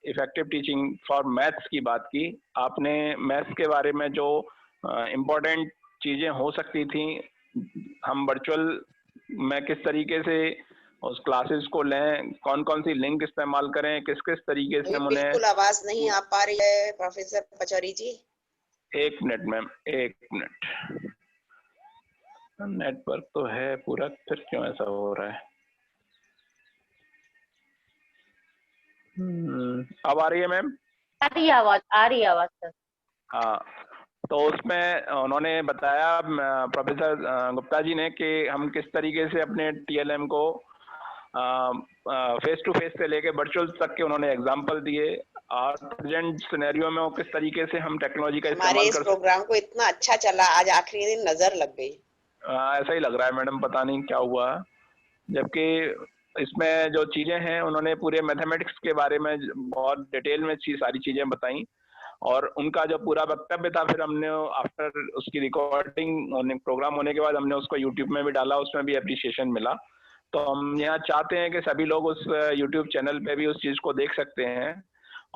effective teaching for maths की बात की। आपने मैथ्स के बारे में जो इम्पोर्टेंट चीज़ें हो सकती थी, हम वर्चुअल में किस तरीके से उस क्लासेस को लें, कौन कौन सी लिंक इस्तेमाल करें, किस किस तरीके से हम उन्हें। बिल्कुल आवाज नहीं आ पा रही है प्रोफेसर पचौरी जी। एक मिनट मैम, एक मिनट, नेटवर्क तो है पूरा, फिर क्यों ऐसा हो रहा है? अब आ रही है मैम? आ रही आवाज, आ रही आवाज सर। हाँ, तो उसमें उन्होंने बताया प्रोफेसर गुप्ता जी ने कि हम किस तरीके से अपने TLM को फेस टू फेस से लेके वर्चुअल तक के उन्होंने एग्जांपल दिए, और प्रेजेंट सिनेरियो में वो किस तरीके से हम टेक्नोलॉजी का इस्तेमाल हमारे इस प्रोग्राम को इतना अच्छा चला, आज आखिरी दिन नजर लग गई। ऐसा ही लग रहा है मैडम, पता नहीं क्या हुआ, जबकि इसमें जो चीजें हैं उन्होंने पूरे मैथमेटिक्स के बारे में बहुत डिटेल में सारी चीजें बताई, और उनका जो पूरा वक्तव्य था फिर हमने आफ्टर उसकी रिकॉर्डिंग प्रोग्राम होने के बाद हमने उसको यूट्यूब में भी डाला, उसमें भी अप्रिसिएशन मिला। तो हम यहाँ चाहते हैं कि सभी लोग उस यूट्यूब चैनल पे भी उस चीज़ को देख सकते हैं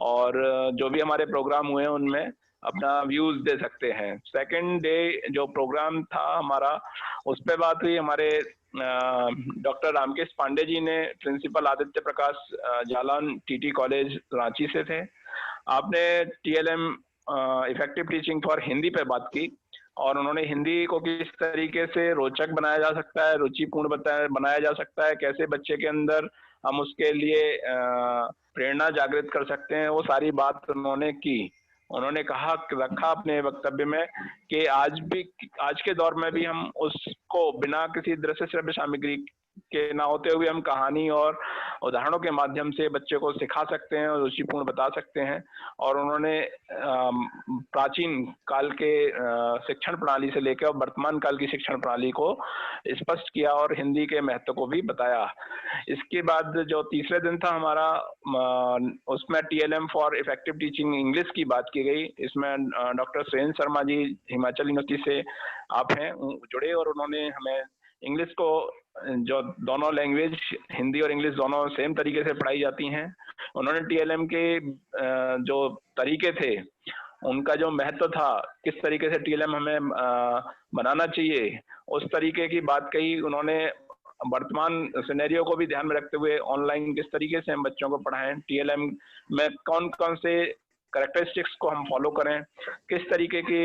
और जो भी हमारे प्रोग्राम हुए हैं उनमें अपना व्यूज दे सकते हैं। सेकंड डे जो प्रोग्राम था हमारा, उस पर बात हुई हमारे डॉक्टर रामकेश पांडे जी ने, प्रिंसिपल आदित्य प्रकाश जालान TT कॉलेज रांची से थे। आपने TLM effective teaching for Hindi पे बात की और उन्होंने हिंदी को किस तरीके से रोचक बनाया जा सकता है, रुचिपूर्ण बनाया जा सकता है, कैसे बच्चे के अंदर हम उसके लिए प्रेरणा जागृत कर सकते हैं, वो सारी बात उन्होंने की। उन्होंने कहा रखा अपने वक्तव्य में कि आज के दौर में भी हम उसको बिना किसी दृश्य श्रव्य सामग्री के ना होते हुए हम कहानी और उदाहरणों के माध्यम से बच्चे को सिखा सकते हैं और रुचिपूर्ण बता सकते हैं। और उन्होंने प्राचीन काल के शिक्षण प्रणाली से लेकर वर्तमान काल की शिक्षण प्रणाली को स्पष्ट किया और हिंदी के महत्व को भी बताया। इसके बाद जो तीसरे दिन था हमारा, उसमें TLM for effective teaching English की बात की गई। इसमें डॉक्टर सुरेंद्र शर्मा जी हिमाचल यूनिवर्सिटी से आप हैं जुड़े, और उन्होंने हमें इंग्लिश को, जो दोनों लैंग्वेज हिंदी और इंग्लिश दोनों सेम तरीके से पढ़ाई जाती हैं, उन्होंने TLM के जो तरीके थे उनका जो महत्व था, किस तरीके से TLM हमें बनाना चाहिए, उस तरीके की बात कही। उन्होंने वर्तमान सिनेरियो को भी ध्यान में रखते हुए ऑनलाइन किस तरीके से हम बच्चों को पढ़ाएं, TLM में कौन कौन से कैरेक्टरिस्टिक्स को हम फॉलो करें, किस तरीके की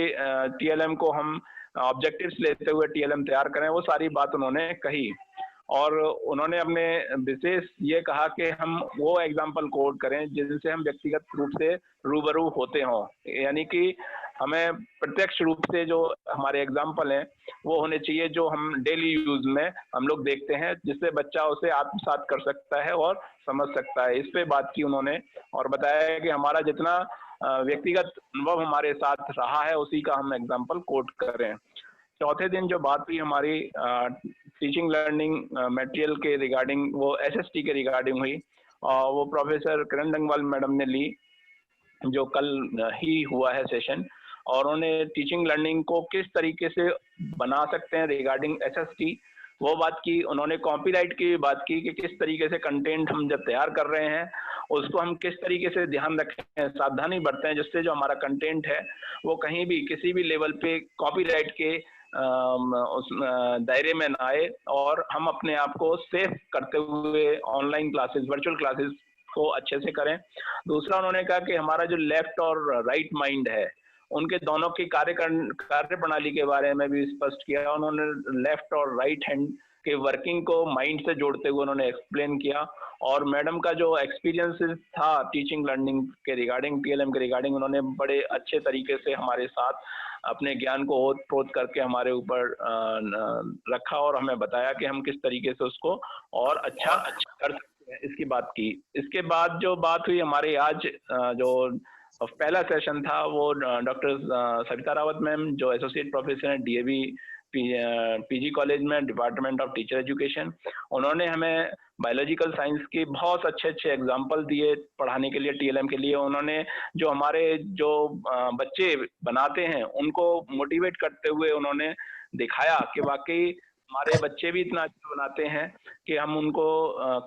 TLM को हम ऑब्जेक्टिव्स लेते हुए TLM तैयार करें, वो सारी बात उन्होंने कही। और उन्होंने अपने विशेष ये कहा कि हम वो एग्जाम्पल कोड करें जिनसे हम व्यक्तिगत रूप से रूबरू होते हों, यानी कि हमें प्रत्यक्ष रूप से जो हमारे एग्जाम्पल हैं वो होने चाहिए जो हम डेली यूज में हम लोग देखते हैं, जिससे बच्चा उसे आत्मसात कर सकता है और समझ सकता है। इस पे बात की उन्होंने और बताया कि हमारा जितना व्यक्तिगत अनुभव हमारे साथ रहा है उसी का हम एग्जाम्पल कोट करें। चौथे दिन जो बात हुई हमारी टीचिंग लर्निंग मटेरियल के रिगार्डिंग, वो SST के रिगार्डिंग हुई, वो प्रोफेसर किरण डंगवाल मैडम ने ली, जो कल ही हुआ है सेशन। और उन्होंने टीचिंग लर्निंग को किस तरीके से बना सकते हैं रिगार्डिंग SST, वो बात की। उन्होंने कॉपीराइट की बात की कि किस तरीके से कंटेंट हम जब तैयार कर रहे हैं उसको हम किस तरीके से ध्यान रखें, सावधानी बरतें, जिससे जो हमारा कंटेंट है वो कहीं भी किसी भी लेवल पे कॉपीराइट के उस दायरे में ना आए, और हम अपने आप को सेफ करते हुए ऑनलाइन क्लासेस, वर्चुअल क्लासेस को अच्छे से करें। दूसरा उन्होंने कहा कि हमारा जो लेफ्ट और राइट माइंड है उनके दोनों की कार्य प्रणाली के बारे में भी स्पष्ट किया। उन्होंने लेफ्ट और राइट हैंड के वर्किंग को माइंड से जोड़ते हुए उन्होंने एक्सप्लेन किया। और मैडम का जो एक्सपीरियंस था टीचिंग लर्निंग के रिगार्डिंग, TLM के रिगार्डिंग, उन्होंने बड़े अच्छे तरीके से हमारे साथ अपने ज्ञान को ओत प्रोत करके हमारे ऊपर रखा और हमें बताया कि हम किस तरीके से उसको और अच्छा कर सकते हैं, इसकी बात की। इसके बाद जो बात हुई हमारे आज जो पहला सेशन था वो डॉक्टर सविता रावत मैम, जो एसोसिएट प्रोफेसर हैं DAV PG कॉलेज में, डिपार्टमेंट ऑफ टीचर एजुकेशन। उन्होंने हमें बायोलॉजिकल साइंस की बहुत अच्छे एग्जाम्पल दिए पढ़ाने के लिए, TLM के लिए। उन्होंने जो हमारे जो बच्चे बनाते हैं उनको मोटिवेट करते हुए उन्होंने दिखाया कि वाकई हमारे बच्चे भी इतना अच्छा बनाते हैं कि हम उनको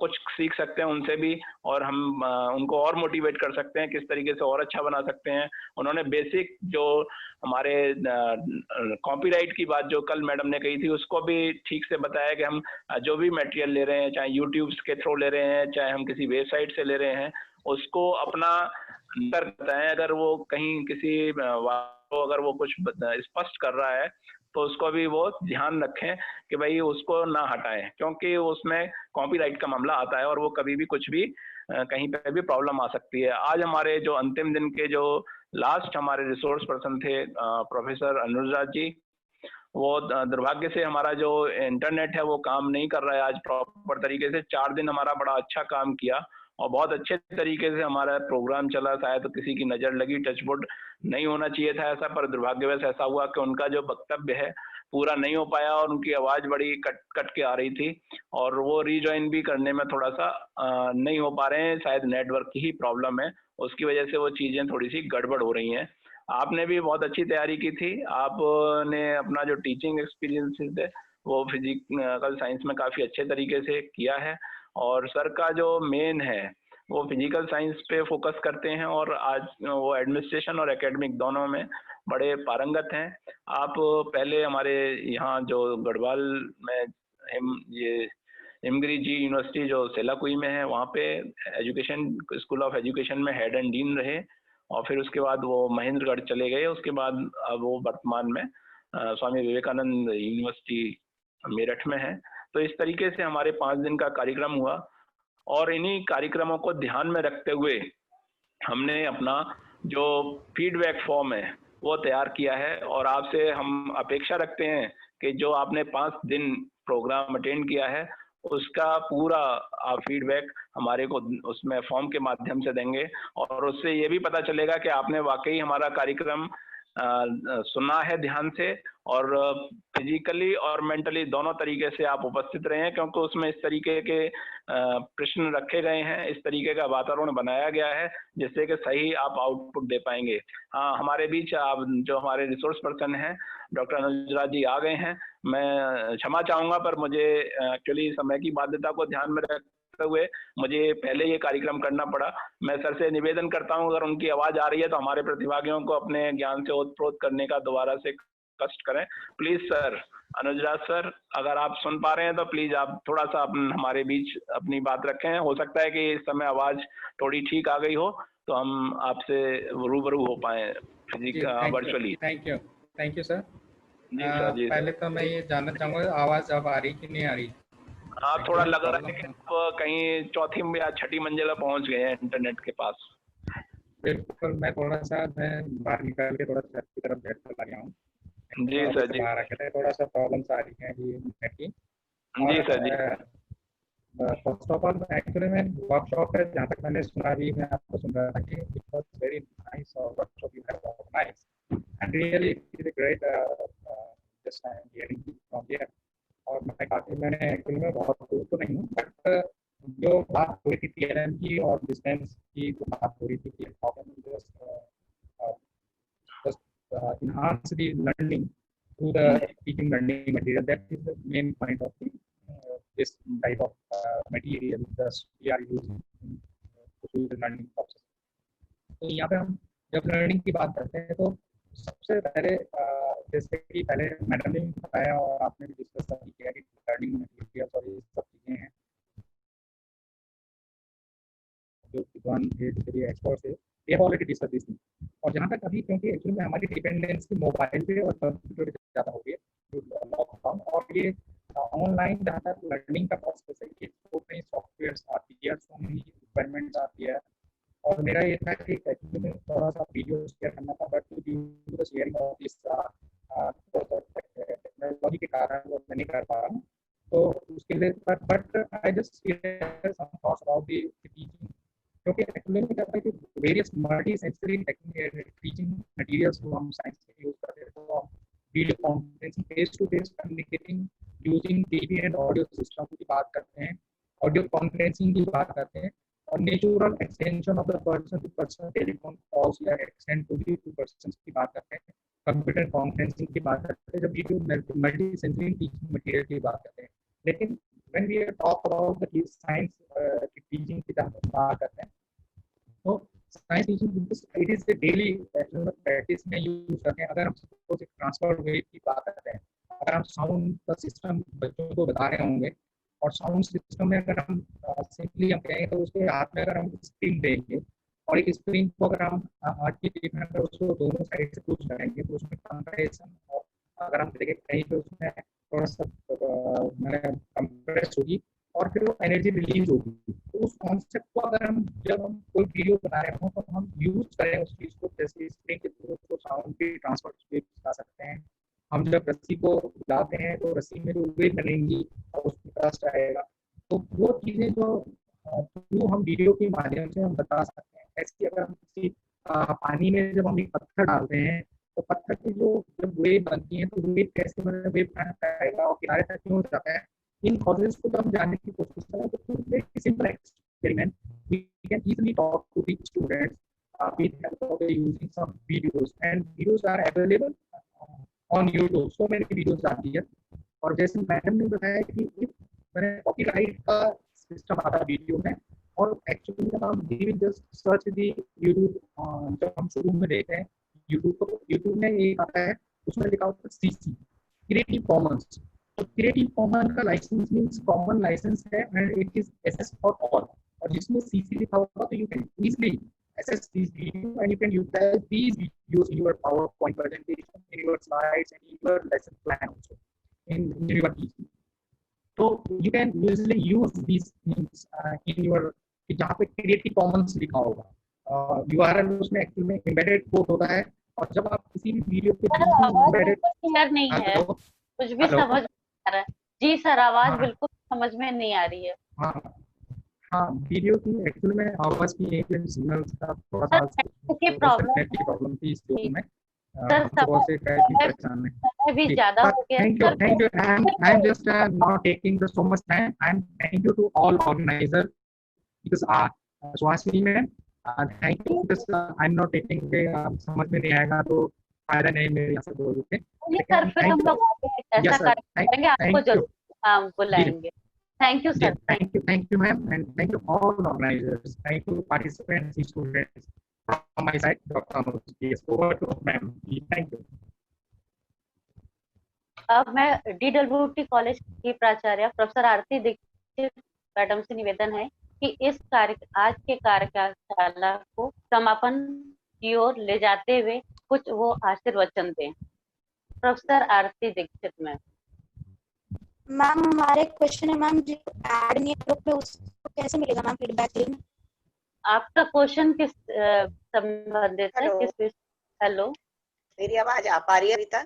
कुछ सीख सकते हैं उनसे भी, और हम उनको और मोटिवेट कर सकते हैं, किस तरीके से और अच्छा बना सकते हैं। उन्होंने बेसिक जो हमारे कॉपीराइट की बात जो कल मैडम ने कही थी उसको भी ठीक से बताया कि हम जो भी मटेरियल ले रहे हैं, चाहे यूट्यूब के थ्रू ले रहे हैं, चाहे हम किसी वेबसाइट से ले रहे हैं, उसको अपना बताएं। अगर वो कहीं किसी अगर वो कुछ स्पष्ट कर रहा है तो उसको भी वो ध्यान रखें कि भाई उसको ना हटाएं, क्योंकि उसमें कॉपीराइट का मामला आता है और वो कभी भी कुछ भी कहीं पे भी प्रॉब्लम आ सकती है। आज हमारे जो अंतिम दिन के जो लास्ट हमारे रिसोर्स पर्सन थे प्रोफेसर अनुराजा जी, वो दुर्भाग्य से हमारा जो इंटरनेट है वो काम नहीं कर रहा है आज प्रॉपर तरीके से। 4 दिन हमारा बड़ा अच्छा काम किया और बहुत अच्छे तरीके से हमारा प्रोग्राम चला। शायद तो किसी की नजर लगी, टचवुड नहीं होना चाहिए था ऐसा, पर दुर्भाग्यवश ऐसा हुआ कि उनका जो वक्तव्य है पूरा नहीं हो पाया और उनकी आवाज बड़ी कट के आ रही थी और वो रीजॉइन भी करने में थोड़ा सा नहीं हो पा रहे हैं। शायद नेटवर्क की ही प्रॉब्लम है, उसकी वजह से वो चीजें थोड़ी सी गड़बड़ हो रही हैं। आपने भी बहुत अच्छी तैयारी की थी। आपने अपना जो टीचिंग एक्सपीरियंस है वो फिजिकल साइंस में काफी अच्छे तरीके से किया है, और सर का जो मेन है वो फिजिकल साइंस पे फोकस करते हैं और आज वो एडमिनिस्ट्रेशन और एकेडमिक दोनों में बड़े पारंगत हैं। आप पहले हमारे यहाँ जो गढ़वाल में ये हिमगिरी जी यूनिवर्सिटी जो सेलाकुई में है वहाँ पे एजुकेशन स्कूल ऑफ एजुकेशन में हेड एंड डीन रहे और फिर उसके बाद वो महेंद्रगढ़ चले गए। उसके बाद अब वो वर्तमान में स्वामी विवेकानंद यूनिवर्सिटी मेरठ में है। तो इस तरीके से हमारे 5 दिन का कार्यक्रम हुआ और इन्हीं कार्यक्रमों को ध्यान में रखते हुए हमने अपना जो फीडबैक फॉर्म है वो तैयार किया है, और आपसे हम अपेक्षा रखते हैं कि जो आपने 5 दिन प्रोग्राम अटेंड किया है उसका पूरा आप फीडबैक हमारे को उसमें फॉर्म के माध्यम से देंगे, और उससे ये भी पता चलेगा कि आपने वाकई हमारा कार्यक्रम सुना है ध्यान से, और फिजिकली और मेंटली दोनों तरीके से आप उपस्थित रहे हैं, क्योंकि उसमें इस तरीके के प्रश्न रखे गए हैं, इस तरीके का वातावरण बनाया गया है जिससे कि सही आप आउटपुट दे पाएंगे। हाँ, हमारे बीच आप जो हमारे रिसोर्स पर्सन हैं डॉक्टर अनुज जी आ गए हैं। मैं क्षमा चाहूंगा, पर मुझे एक्चुअली समय की बाध्यता को ध्यान में रखते हुए मुझे पहले ये कार्यक्रम करना पड़ा। मैं सर से निवेदन करता हूं, अगर उनकी आवाज आ रही है तो हमारे प्रतिभागियों को अपने ज्ञान से ओतप्रोत करने का दोबारा से कष्ट करें। प्लीज सर, अनुजराज सर, अगर आप सुन पा रहे हैं तो प्लीज आप थोड़ा सा हमारे बीच अपनी बात रखें। हो सकता है कि इस समय आवाज थोड़ी ठीक आ गई हो तो हम आपसे रूबरू हो पाए वर्चुअली। Thank you sir. जी सर, जी पहले तो मैं ये जानना चाहूंगा आवाज अब आ रही कि नहीं आ रही? हाँ, थोड़ा लग रहा है कि आप कहीं चौथी या छठी मंजिल पर पहुंच गए हैं इंटरनेट के पास। बिल्कुल, मैं बाहर निकल के थोड़ा छत की तरफ बैठ कर गया हूँ। जी सर, जी थोड़ा सा प्रॉब्लम्स आ रही है ये नेट की। जी सर, जी। फर्स्ट ऑफ ऑल एक्चुअली में वर्कशॉप है, जहाँ तक मैंने सुना भी, मैं आपको सुन रहा था कि इट वाज वेरी नाइस और workshop you have organized and really it is a great just I am hearing from here. और मैंने एक्चुअली में बहुत दूर तो नहीं हूँ, बट जो बात हो रही थी TLM की और डिस्टेंस की जो बात हो रही थी कि how can we just enhance the learning through the teaching learning material. That is the main point of this type of material that we are using to the learning process. तो यहाँ पे हम जब लर्निंग की बात करते हैं तो सबसे पहले जैसे कि पहले मैडम ने बताया और आपने भी डिस्कस किया कि लर्निंग मटेरियल और ये सब चीज़ें हैं जो विद्वान एक्सपर्ट है, we have already discussed this thing. और जहाँ तक अभी, क्योंकि एक्चुअली में हमारी डिपेंडेंसी मोबाइल पे और कंप्यूटर पे ज़्यादा हो गई है लॉकडाउन, और ये ऑनलाइन जहाँ तक लर्निंग का प्रोसेस है, ये तो नई सॉफ्टवेयर आती है, सो मेनी रिक्वायरमेंट्स आती है, और मेरा ये था कि एक्चुअली में थोड़ा सा वीडियो शेयर करना था, but due to the sharing of this technology के कारण वो मैं नहीं कर पा रहा हूँ, तो उसके लिए but I just share some thoughts about the teaching, क्योंकि एक्चुअली में क्या है कि various multi sensory teaching materials को हम साइंस में यूज करते हैं, तो video conferencing, face to face communicating using TV and audio system की बात करते हैं, ऑडियो कॉन्फ्रेंसिंग की बात करते हैं, और natural extension of the person to person telephone calls या एक्सटेंड टू पर्सन की बात करते हैं, कंप्यूटर कॉन्फ्रेंसिंग की बात करते हैं, जब video multi sensory teaching material की बात करते हैं। लेकिन when we talk about the science teaching की बात करते हैं, तो science teaching it is the daily practice में यूज करते हैं। अगर हम सपोज एक ट्रांसफर वेव की बात करते हैं, अगर हम साउंड का सिस्टम बच्चों को बता रहे होंगे, और साउंड सिस्टम में अगर हम सिंपली हम कहेंगे तो उसके हाथ में अगर हम स्क्रीन देंगे, और एक स्क्रीन को अगर हम हाथ की टिप में अगर उसको दोनों साइड से पुश करेंगे तो उसमें कंप्रेशन, और अगर हम देखें कहीं तो उसमें थोड़ा सा कंप्रेस होगी और फिर वो एनर्जी रिलीज होगी। तो उस कॉन्सेप्ट को अगर हम जब हम कोई वीडियो बना रहे हो तो हम यूज करें उस चीज़ को, जैसे स्क्रीन के थ्रू उसको साउंड पे ट्रांसफर कर सकते हैं। हम जब रस्सी को डालते हैं तो रस्सी में जो वेव बनेंगी और उसमें ट्रस्ट आएगा, तो वो चीज़ें जो थ्रू हम वीडियो के माध्यम से हम बता सकते हैं। ऐसी अगर हम किसी पानी में जब हम एक पत्थर डालते हैं तो पत्थर की जो जब वेव बनती है तो वेव कैसे बने, वेव आएगा और किनारे तक क्यों जाता है, इन कॉजेस को जब हम जानने की कोशिश करें तो very simple experiment we can easily talk to the students with help of using some videos, and videos are available on YouTube. So many videos आती है, और जैसे मैडम ने बताया कि मैंने कॉपीराइट का सिस्टम आता है वीडियो में, और एक्चुअली जब हम जस्ट सर्च दी यूट्यूब, जब हम शुरू में देखते हैं यूट्यूब में एक आता है, उसमें लिखा होता है CC क्रिएटिव कॉमन्स। तो क्रिएटिव कॉमन का लाइसेंस मीन्स कॉमन लाइसेंस है and it is access for all, और जिसमें CC लिखा होगा तो you can easily access these videos and you can utilize these videos in your PowerPoint presentation, in your slides, and in your lesson plan also in your teaching. तो you can usually use this in your, जहाँ पे creative Commons लिखा होगा, URL उसमें actually में embedded code होता है, और जब आप किसी भी वीडियो के बीच में एम्बेडेड, क्लियर नहीं है, कुछ भी समझ नहीं आ रहा है जी सर, आवाज बिल्कुल समझ में नहीं आ रही है। हाँ हाँ, वीडियो की एक्चुअली में आवाज की एक सिग्नल का थोड़ा सा प्रॉब्लम थी इस वीडियो में, सुबह से परेशान है भी ज्यादा हो गया। Thank you. I'm just not taking so much time. I'm thank you to all organizers because Swasini ma'am, thank you because I'm not taking समझ में नहीं आएगा तो फायदा नहीं मेरे यहाँ से बोल के। सर फिर हम लोग ऐसा करेंगे, आपको जरूर बुलाएंगे। Thank you sir. Thank you ma'am, and thank you all organizers. Thank you participants, students. From my side, Dr. Anuj. Yes, over to ma'am. Thank you. अब मैं DWT कॉलेज की प्राचार्य प्रोफेसर आरती दीक्षित मैडम से निवेदन है कि इस आज के कार्यशाला को समापन की ओर ले जाते हुए कुछ वो आशीर्वचन दें। प्रोफेसर आरती दीक्षित मैम हमारे क्वेश्चन है मैम, जो ऐड नहीं ग्रुप में उसको कैसे मिलेगा मैम फीडबैक लिंक? आपका क्वेश्चन किस संबंधित है? किस? हेलो, मेरी आवाज आ पा रही है रीता?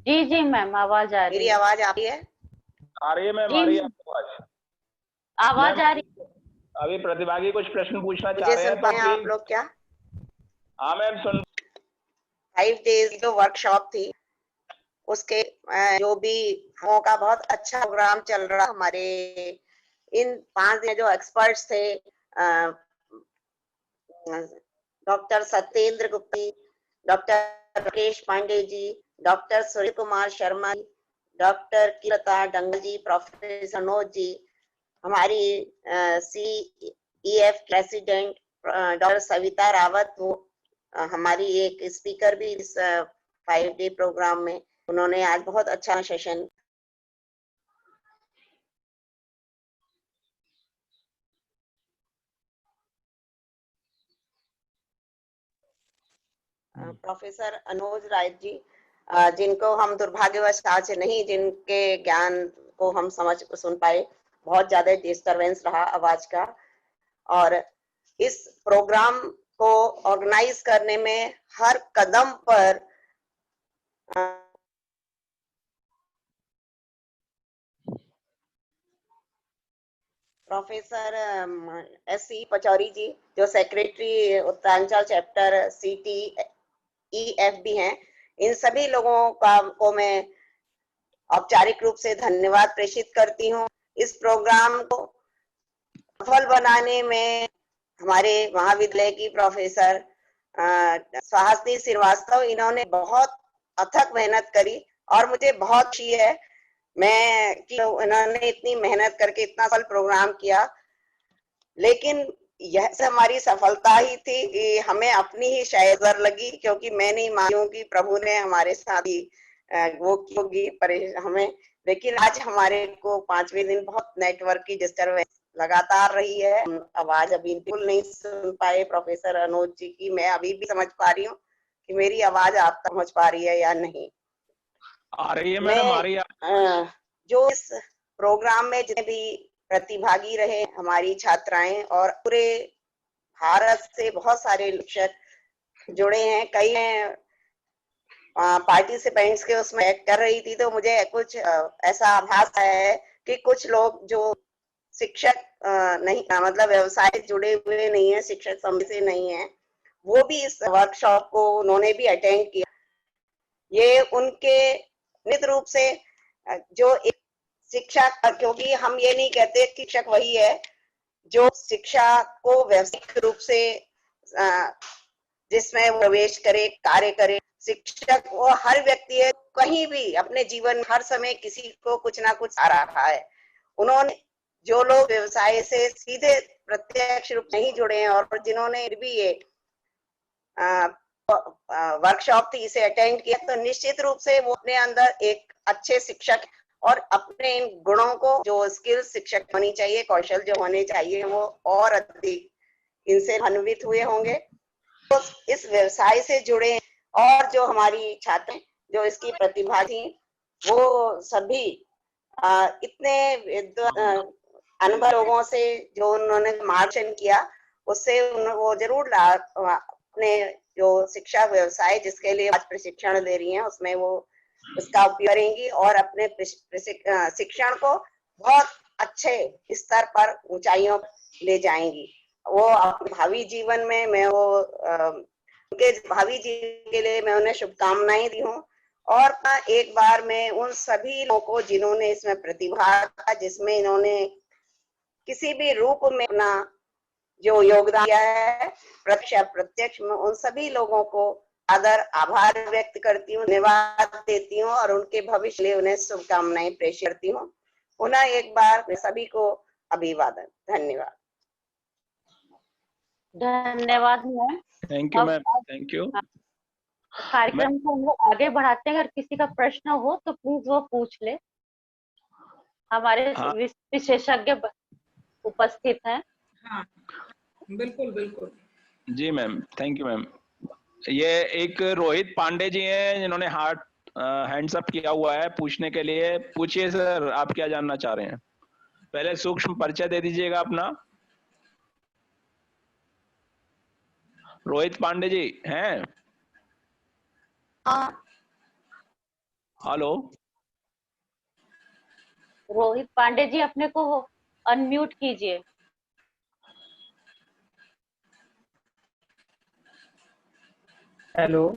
जी जी मैम, आवाज आ रही है। मेरी आवाज आ रही है? आ रही है मैम, आ रही है आवाज आ रही है। अभी प्रतिभागी कुछ प्रश्न पूछना चाह रहे हैं तो आप लोग क्या? हाँ मैम सुन। 5 डेज जो वर्कशॉप थी उसके जो भी हमों का बहुत अच्छा प्रोग्राम चल रहा, हमारे इन 5 दिन जो एक्सपर्ट्स थे, doctor Satyendra Gupta, doctor Rakesh Pandey ji, doctor Surya Kumar Sharma, doctor कीरता डंगल जी, प्रोफेसर अनोज जी, हमारी CEF president doctor Savita Rawat, वो हमारी एक स्पीकर भी इस 5 डे प्रोग्राम में, उन्होंने आज बहुत अच्छा सेशन। प्रोफेसर अनोज राय जी, जिनको हम दुर्भाग्यवश आज नहीं, जिनके ज्ञान को हम सुन पाए, बहुत ज्यादा डिस्टरबेंस रहा आवाज का, और इस प्रोग्राम को ऑर्गेनाइज करने में हर कदम पर प्रोफेसर SC पचौरी जी, जो सेक्रेटरी उत्तरांचल चैप्टर CTEF भी हैं, इन सभी लोगों को मैं औपचारिक रूप से धन्यवाद प्रेषित करती हूँ। इस प्रोग्राम को सफल बनाने में हमारे महाविद्यालय की प्रोफेसर सुहासिनी श्रीवास्तव, इन्होंने बहुत अथक मेहनत करी और मुझे बहुत खुशी है इन्होंने इतनी मेहनत करके इतना साल प्रोग्राम किया। लेकिन यह हमारी सफलता ही थी कि हमें अपनी ही शायद डर लगी, क्योंकि मैं नहीं मानती हूँ कि प्रभु ने हमारे साथ ही वो की होगी हमें। लेकिन आज हमारे को 5वें दिन बहुत नेटवर्क की डिस्टर्बेंस लगातार रही है, आवाज अभी बिल्कुल नहीं सुन पाए प्रोफेसर अनोज जी की। मैं अभी भी समझ पा रही हूँ कि मेरी आवाज आप तक पहुंच पा रही है या नहीं। आ रही है मैडम, आ रही है। जो इस प्रोग्राम में जितने भी प्रतिभागी रहे, हमारी छात्राएं और पूरे भारत से बहुत सारे शिक्षक जुड़े हैं, कई पार्टिसिपेंट्स के उसमें एक्ट कर रही थी, तो मुझे कुछ ऐसा आभास है कि कुछ लोग जो शिक्षक नहीं, मतलब व्यवसाय से जुड़े हुए नहीं है, शिक्षक समूह से नहीं है, वो भी इस वर्कशॉप को उन्होंने भी अटेंड किया। ये उनके निश्चित रूप से जो एक शिक्षक, क्योंकि हम ये नहीं कहते शिक्षक वही है जो शिक्षा को व्यावसायिक रूप से जिसमें वो प्रवेश करे, कार्य करे। शिक्षक वो हर व्यक्ति है, कहीं भी अपने जीवन हर समय किसी को कुछ ना कुछ आ रहा है। उन्होंने जो लोग व्यवसाय से सीधे प्रत्यक्ष रूप नहीं जुड़े हैं और जिन्होंने भी ये वर्कशॉप थी, इसे अटेंड किया, तो निश्चित रूप से वो अपने अंदर एक अच्छे शिक्षक और अपने इन गुणों को, जो स्किल शिक्षक होनी चाहिए, कौशल जो होने चाहिए, वो और अधिक इनसे अन्वित हुए होंगे। तो इस व्यवसाय से जुड़े और जो हमारी छात्र जो इसकी प्रतिभा थी, वो सभी इतने अनुभव लोगों से जो उन्होंने मार्गदर्शन किया, उससे वो जरूर अपने जो शिक्षा व्यवसाय जिसके लिए आज प्रशिक्षण दे रही हैं उसमें वो उसका उपयोग करेंगी और अपने शिक्षण को बहुत अच्छे स्तर पर ऊंचाइयों पर ले जाएंगी। वो अपने भावी जीवन में मैं वो उनके भावी जीवन के लिए मैं उन्हें शुभकामनाएं दी हूँ। और एक बार मैं उन सभी लोगों को जिन्होंने इसमें प्रतिभा का, जिसमें इन्होंने किसी भी रूप में अपना जो योगदान दिया है प्रत्यक्ष अप्रत्यक्ष में, उन सभी लोगों को आदर आभार व्यक्त करती हूँ, धन्यवाद देती हूँ और उनके भविष्य लिए उन्हें शुभकामनाएं प्रेषित करती हूँ। पुनः एक बार मैं सभी को अभिवादन। धन्यवाद। धन्यवाद ma'am. Thank you ma'am. Thank you. कार्यक्रम को हम लोग आगे बढ़ाते हैं। अगर किसी का प्रश्न हो तो प्लीज वो पूछ ले। हमारे विशेषज्ञ उपस्थित हैं। हाँ, बिल्कुल बिल्कुल। जी मैम, थैंक यू मैम। ये एक रोहित पांडे जी हैं जिन्होंने हैंड्स अप किया हुआ है पूछने के लिए। पूछिए सर, आप क्या जानना चाह रहे हैं? पहले सूक्ष्म परिचय दे दीजिएगा अपना। रोहित पांडे जी हैं? हेलो रोहित पांडे जी, अपने को अनम्यूट कीजिए। हेलो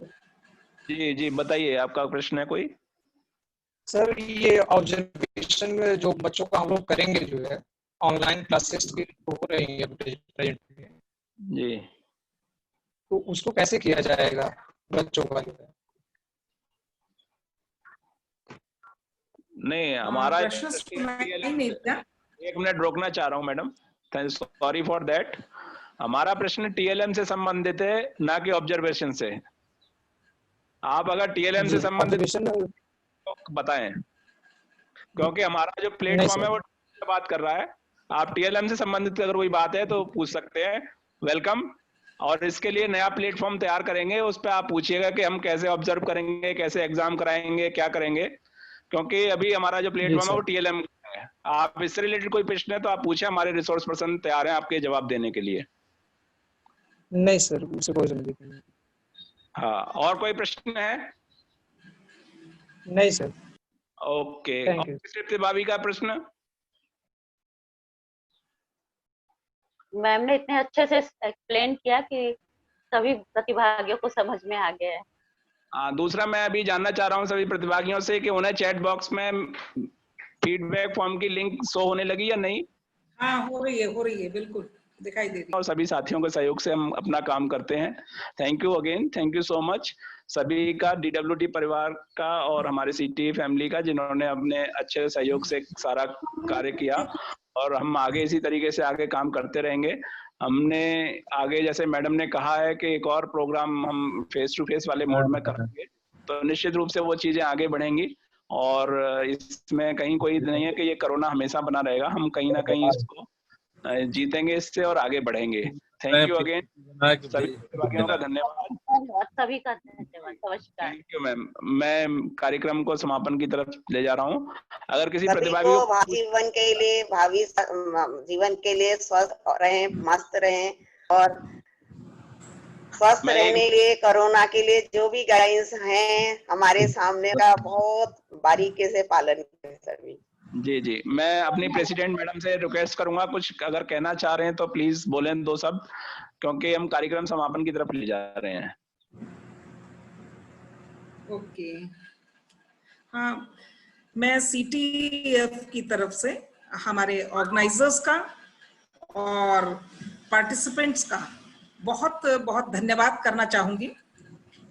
जी जी, बताइए आपका प्रश्न है कोई? सर, ये ऑब्जर्वेशन में जो बच्चों का हम लोग करेंगे जो है ऑनलाइन क्लासेस भी हो रही है प्रेजेंट में जी, तो उसको कैसे किया जाएगा बच्चों का जो है? नहीं हमारा एक मिनट रोकना चाह रहा हूँ मैडम, सॉरी फॉर दैट। हमारा प्रश्न टीएलएम से संबंधित है, ना कि ऑब्जर्वेशन से। आप अगर टीएलएम से संबंधित तो बताएं, क्योंकि हमारा जो प्लेटफॉर्म है वो बात कर रहा है। आप टीएलएम से संबंधित अगर कोई बात है तो पूछ सकते हैं, वेलकम। और इसके लिए नया प्लेटफॉर्म तैयार करेंगे, उस पर आप पूछिएगा कि हम कैसे ऑब्जर्व करेंगे, कैसे एग्जाम कराएंगे, क्या करेंगे, क्योंकि अभी हमारा जो प्लेटफॉर्म है वो टीएलएम है। आप इससे रिलेटेड कोई प्रश्न है तो आप पूछे, हमारे रिसोर्स पर्सन तैयार हैं आपके जवाब देने के लिए। नहीं सर, मुझसे कोई जल्दी नहीं। हाँ, और कोई प्रश्न है? नहीं सर। ओके, भाभी का प्रश्न? मैम ने इतने अच्छे से एक्सप्लेन किया कि सभी प्रतिभागियों को समझ में आ गया है। दूसरा मैं अभी जानना चाह रहा हूँ सभी प्रतिभागियों से कि उन्हें चैट बॉक्स में फीडबैक फॉर्म की लिंक शो होने लगी या नहीं? हाँ, हो रही है, बिल्कुल दिखाई दे रही है। और सभी साथियों के सहयोग से हम अपना काम करते हैं। Thank you again, thank you so much सभी का, डीडब्ल्यूटी परिवार का और हमारे सीटी फैमिली का, जिन्होंने अपने अच्छे सहयोग से सारा कार्य किया। और हम आगे इसी तरीके से आगे काम करते रहेंगे। हमने आगे जैसे मैडम ने कहा है कि एक और प्रोग्राम हम फेस टू फेस वाले मोड में करेंगे, तो निश्चित रूप से वो चीजें आगे बढ़ेंगी। और इसमें कहीं कोई नहीं है कि ये कोरोना हमेशा बना रहेगा, हम कहीं ना कहीं इसको जीतेंगे इससे और आगे बढ़ेंगे। थैंक यू अगेन, सभी प्रतिभागियों का धन्यवाद। सभी का धन्यवाद, नमस्कार। Thank you ma'am. मैं कार्यक्रम को समापन की तरफ ले जा रहा हूँ। अगर किसी प्रतिभागी को भावी जीवन के लिए, भावी जीवन के लिए स्वस्थ रहें, मस्त रहें और स्वस्थ रहने के लिए, कोरोना के लिए जो भी गाइडेंस हैं हमारे सामने का बहुत बारीकी से पालन करें सभी। जी जी, मैं अपनी प्रेसिडेंट मैडम से रिक्वेस्ट करूंगा, कुछ अगर कहना चाह रहे हैं तो प्लीज बोलें दो शब्द, क्योंकि हम कार्यक्रम समापन की तरफ ले जा रहे हैं। ओके, हाँ, मैं सीटीएफ की तरफ से हमारे ऑर्गेनाइजर्स का और पार्टिसिपेंट्स का बहुत बहुत धन्यवाद करना चाहूंगी,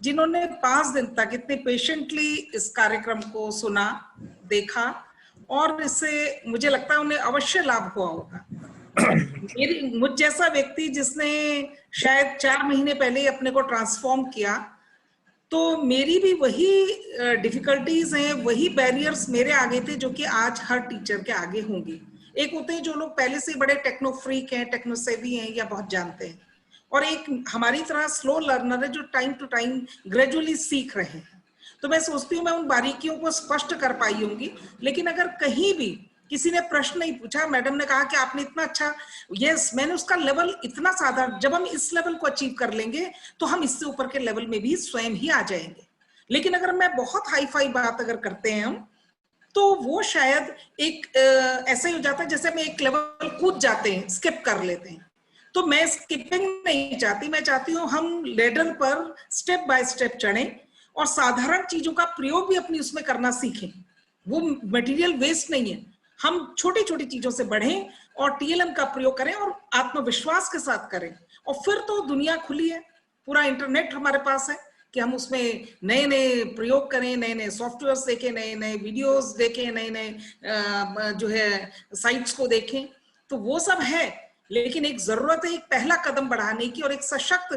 जिन्होंने 5 दिन तक इतने पेशेंटली इस कार्यक्रम को सुना, देखा और इससे मुझे लगता है उन्हें अवश्य लाभ हुआ होगा। मुझ जैसा व्यक्ति जिसने शायद 4 महीने पहले अपने को ट्रांसफॉर्म किया, तो मेरी भी वही डिफिकल्टीज हैं, वही बैरियर्स मेरे आगे थे जो कि आज हर टीचर के आगे होंगे। एक होते हैं जो लोग पहले से बड़े टेक्नो फ्रीक हैं, टेक्नो सेवी हैं या बहुत जानते हैं, और एक हमारी तरह स्लो लर्नर है जो टाइम टू टाइम ग्रेजुअली सीख रहे हैं। तो मैं सोचती हूँ मैं उन बारीकियों को स्पष्ट कर पाई होंगी। लेकिन अगर कहीं भी किसी ने प्रश्न नहीं पूछा, मैडम ने कहा कि आपने इतना अच्छा, यस मैंने उसका लेवल इतना साधारण, जब हम इस लेवल को अचीव कर लेंगे तो हम इससे ऊपर के लेवल में भी स्वयं ही आ जाएंगे। लेकिन अगर मैं बहुत हाई फाई बात अगर करते हैं हम, तो वो शायद एक ऐसा ही हो जाता है जैसे हम एक लेवल कूद जाते हैं, स्किप कर लेते हैं। तो मैं स्किपिंग नहीं चाहती, मैं चाहती हूँ हम लेडर पर स्टेप बाय स्टेप चढ़ें और साधारण चीजों का प्रयोग भी अपनी उसमें करना सीखें। वो मटेरियल वेस्ट नहीं है, हम छोटी छोटी चीजों से बढ़ें और टीएलएम का प्रयोग करें और आत्मविश्वास के साथ करें। और फिर तो दुनिया खुली है, पूरा इंटरनेट हमारे पास है कि हम उसमें नए नए प्रयोग करें, नए नए सॉफ्टवेयर देखें, नए नए वीडियोस देखें, नए नए जो है साइट्स को देखें, तो वो सब है। लेकिन एक जरूरत है एक पहला कदम बढ़ाने की और एक सशक्त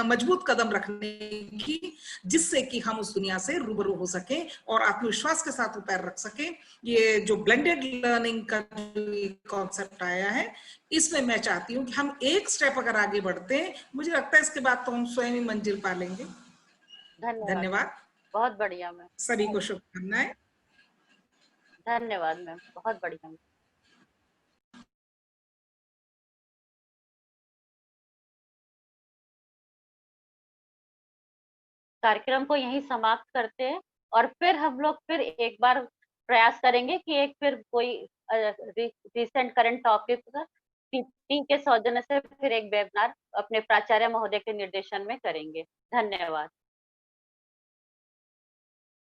मजबूत कदम रखने की, जिससे कि हम उस दुनिया से रूबरू हो सकें और आत्मविश्वास के साथ पैर रख सकें। ये जो ब्लेंडेड लर्निंग का कॉन्सेप्ट आया है, इसमें मैं चाहती हूँ कि हम एक स्टेप अगर आगे बढ़ते हैं, मुझे लगता है इसके बाद तो हम स्वयं ही मंजिल पा लेंगे। धन्यवाद। बहुत बढ़िया मैम, सभी को शुभकामनाएं। धन्यवाद मैम, बहुत बढ़िया। कार्यक्रम को यहीं समाप्त करते हैं और फिर हम लोग फिर एक बार प्रयास करेंगे कि एक फिर कोई रिसेंट करंट टॉपिक टीम के सौजन्य से फिर एक वेबिनार अपने प्राचार्य महोदय के निर्देशन में करेंगे। धन्यवाद।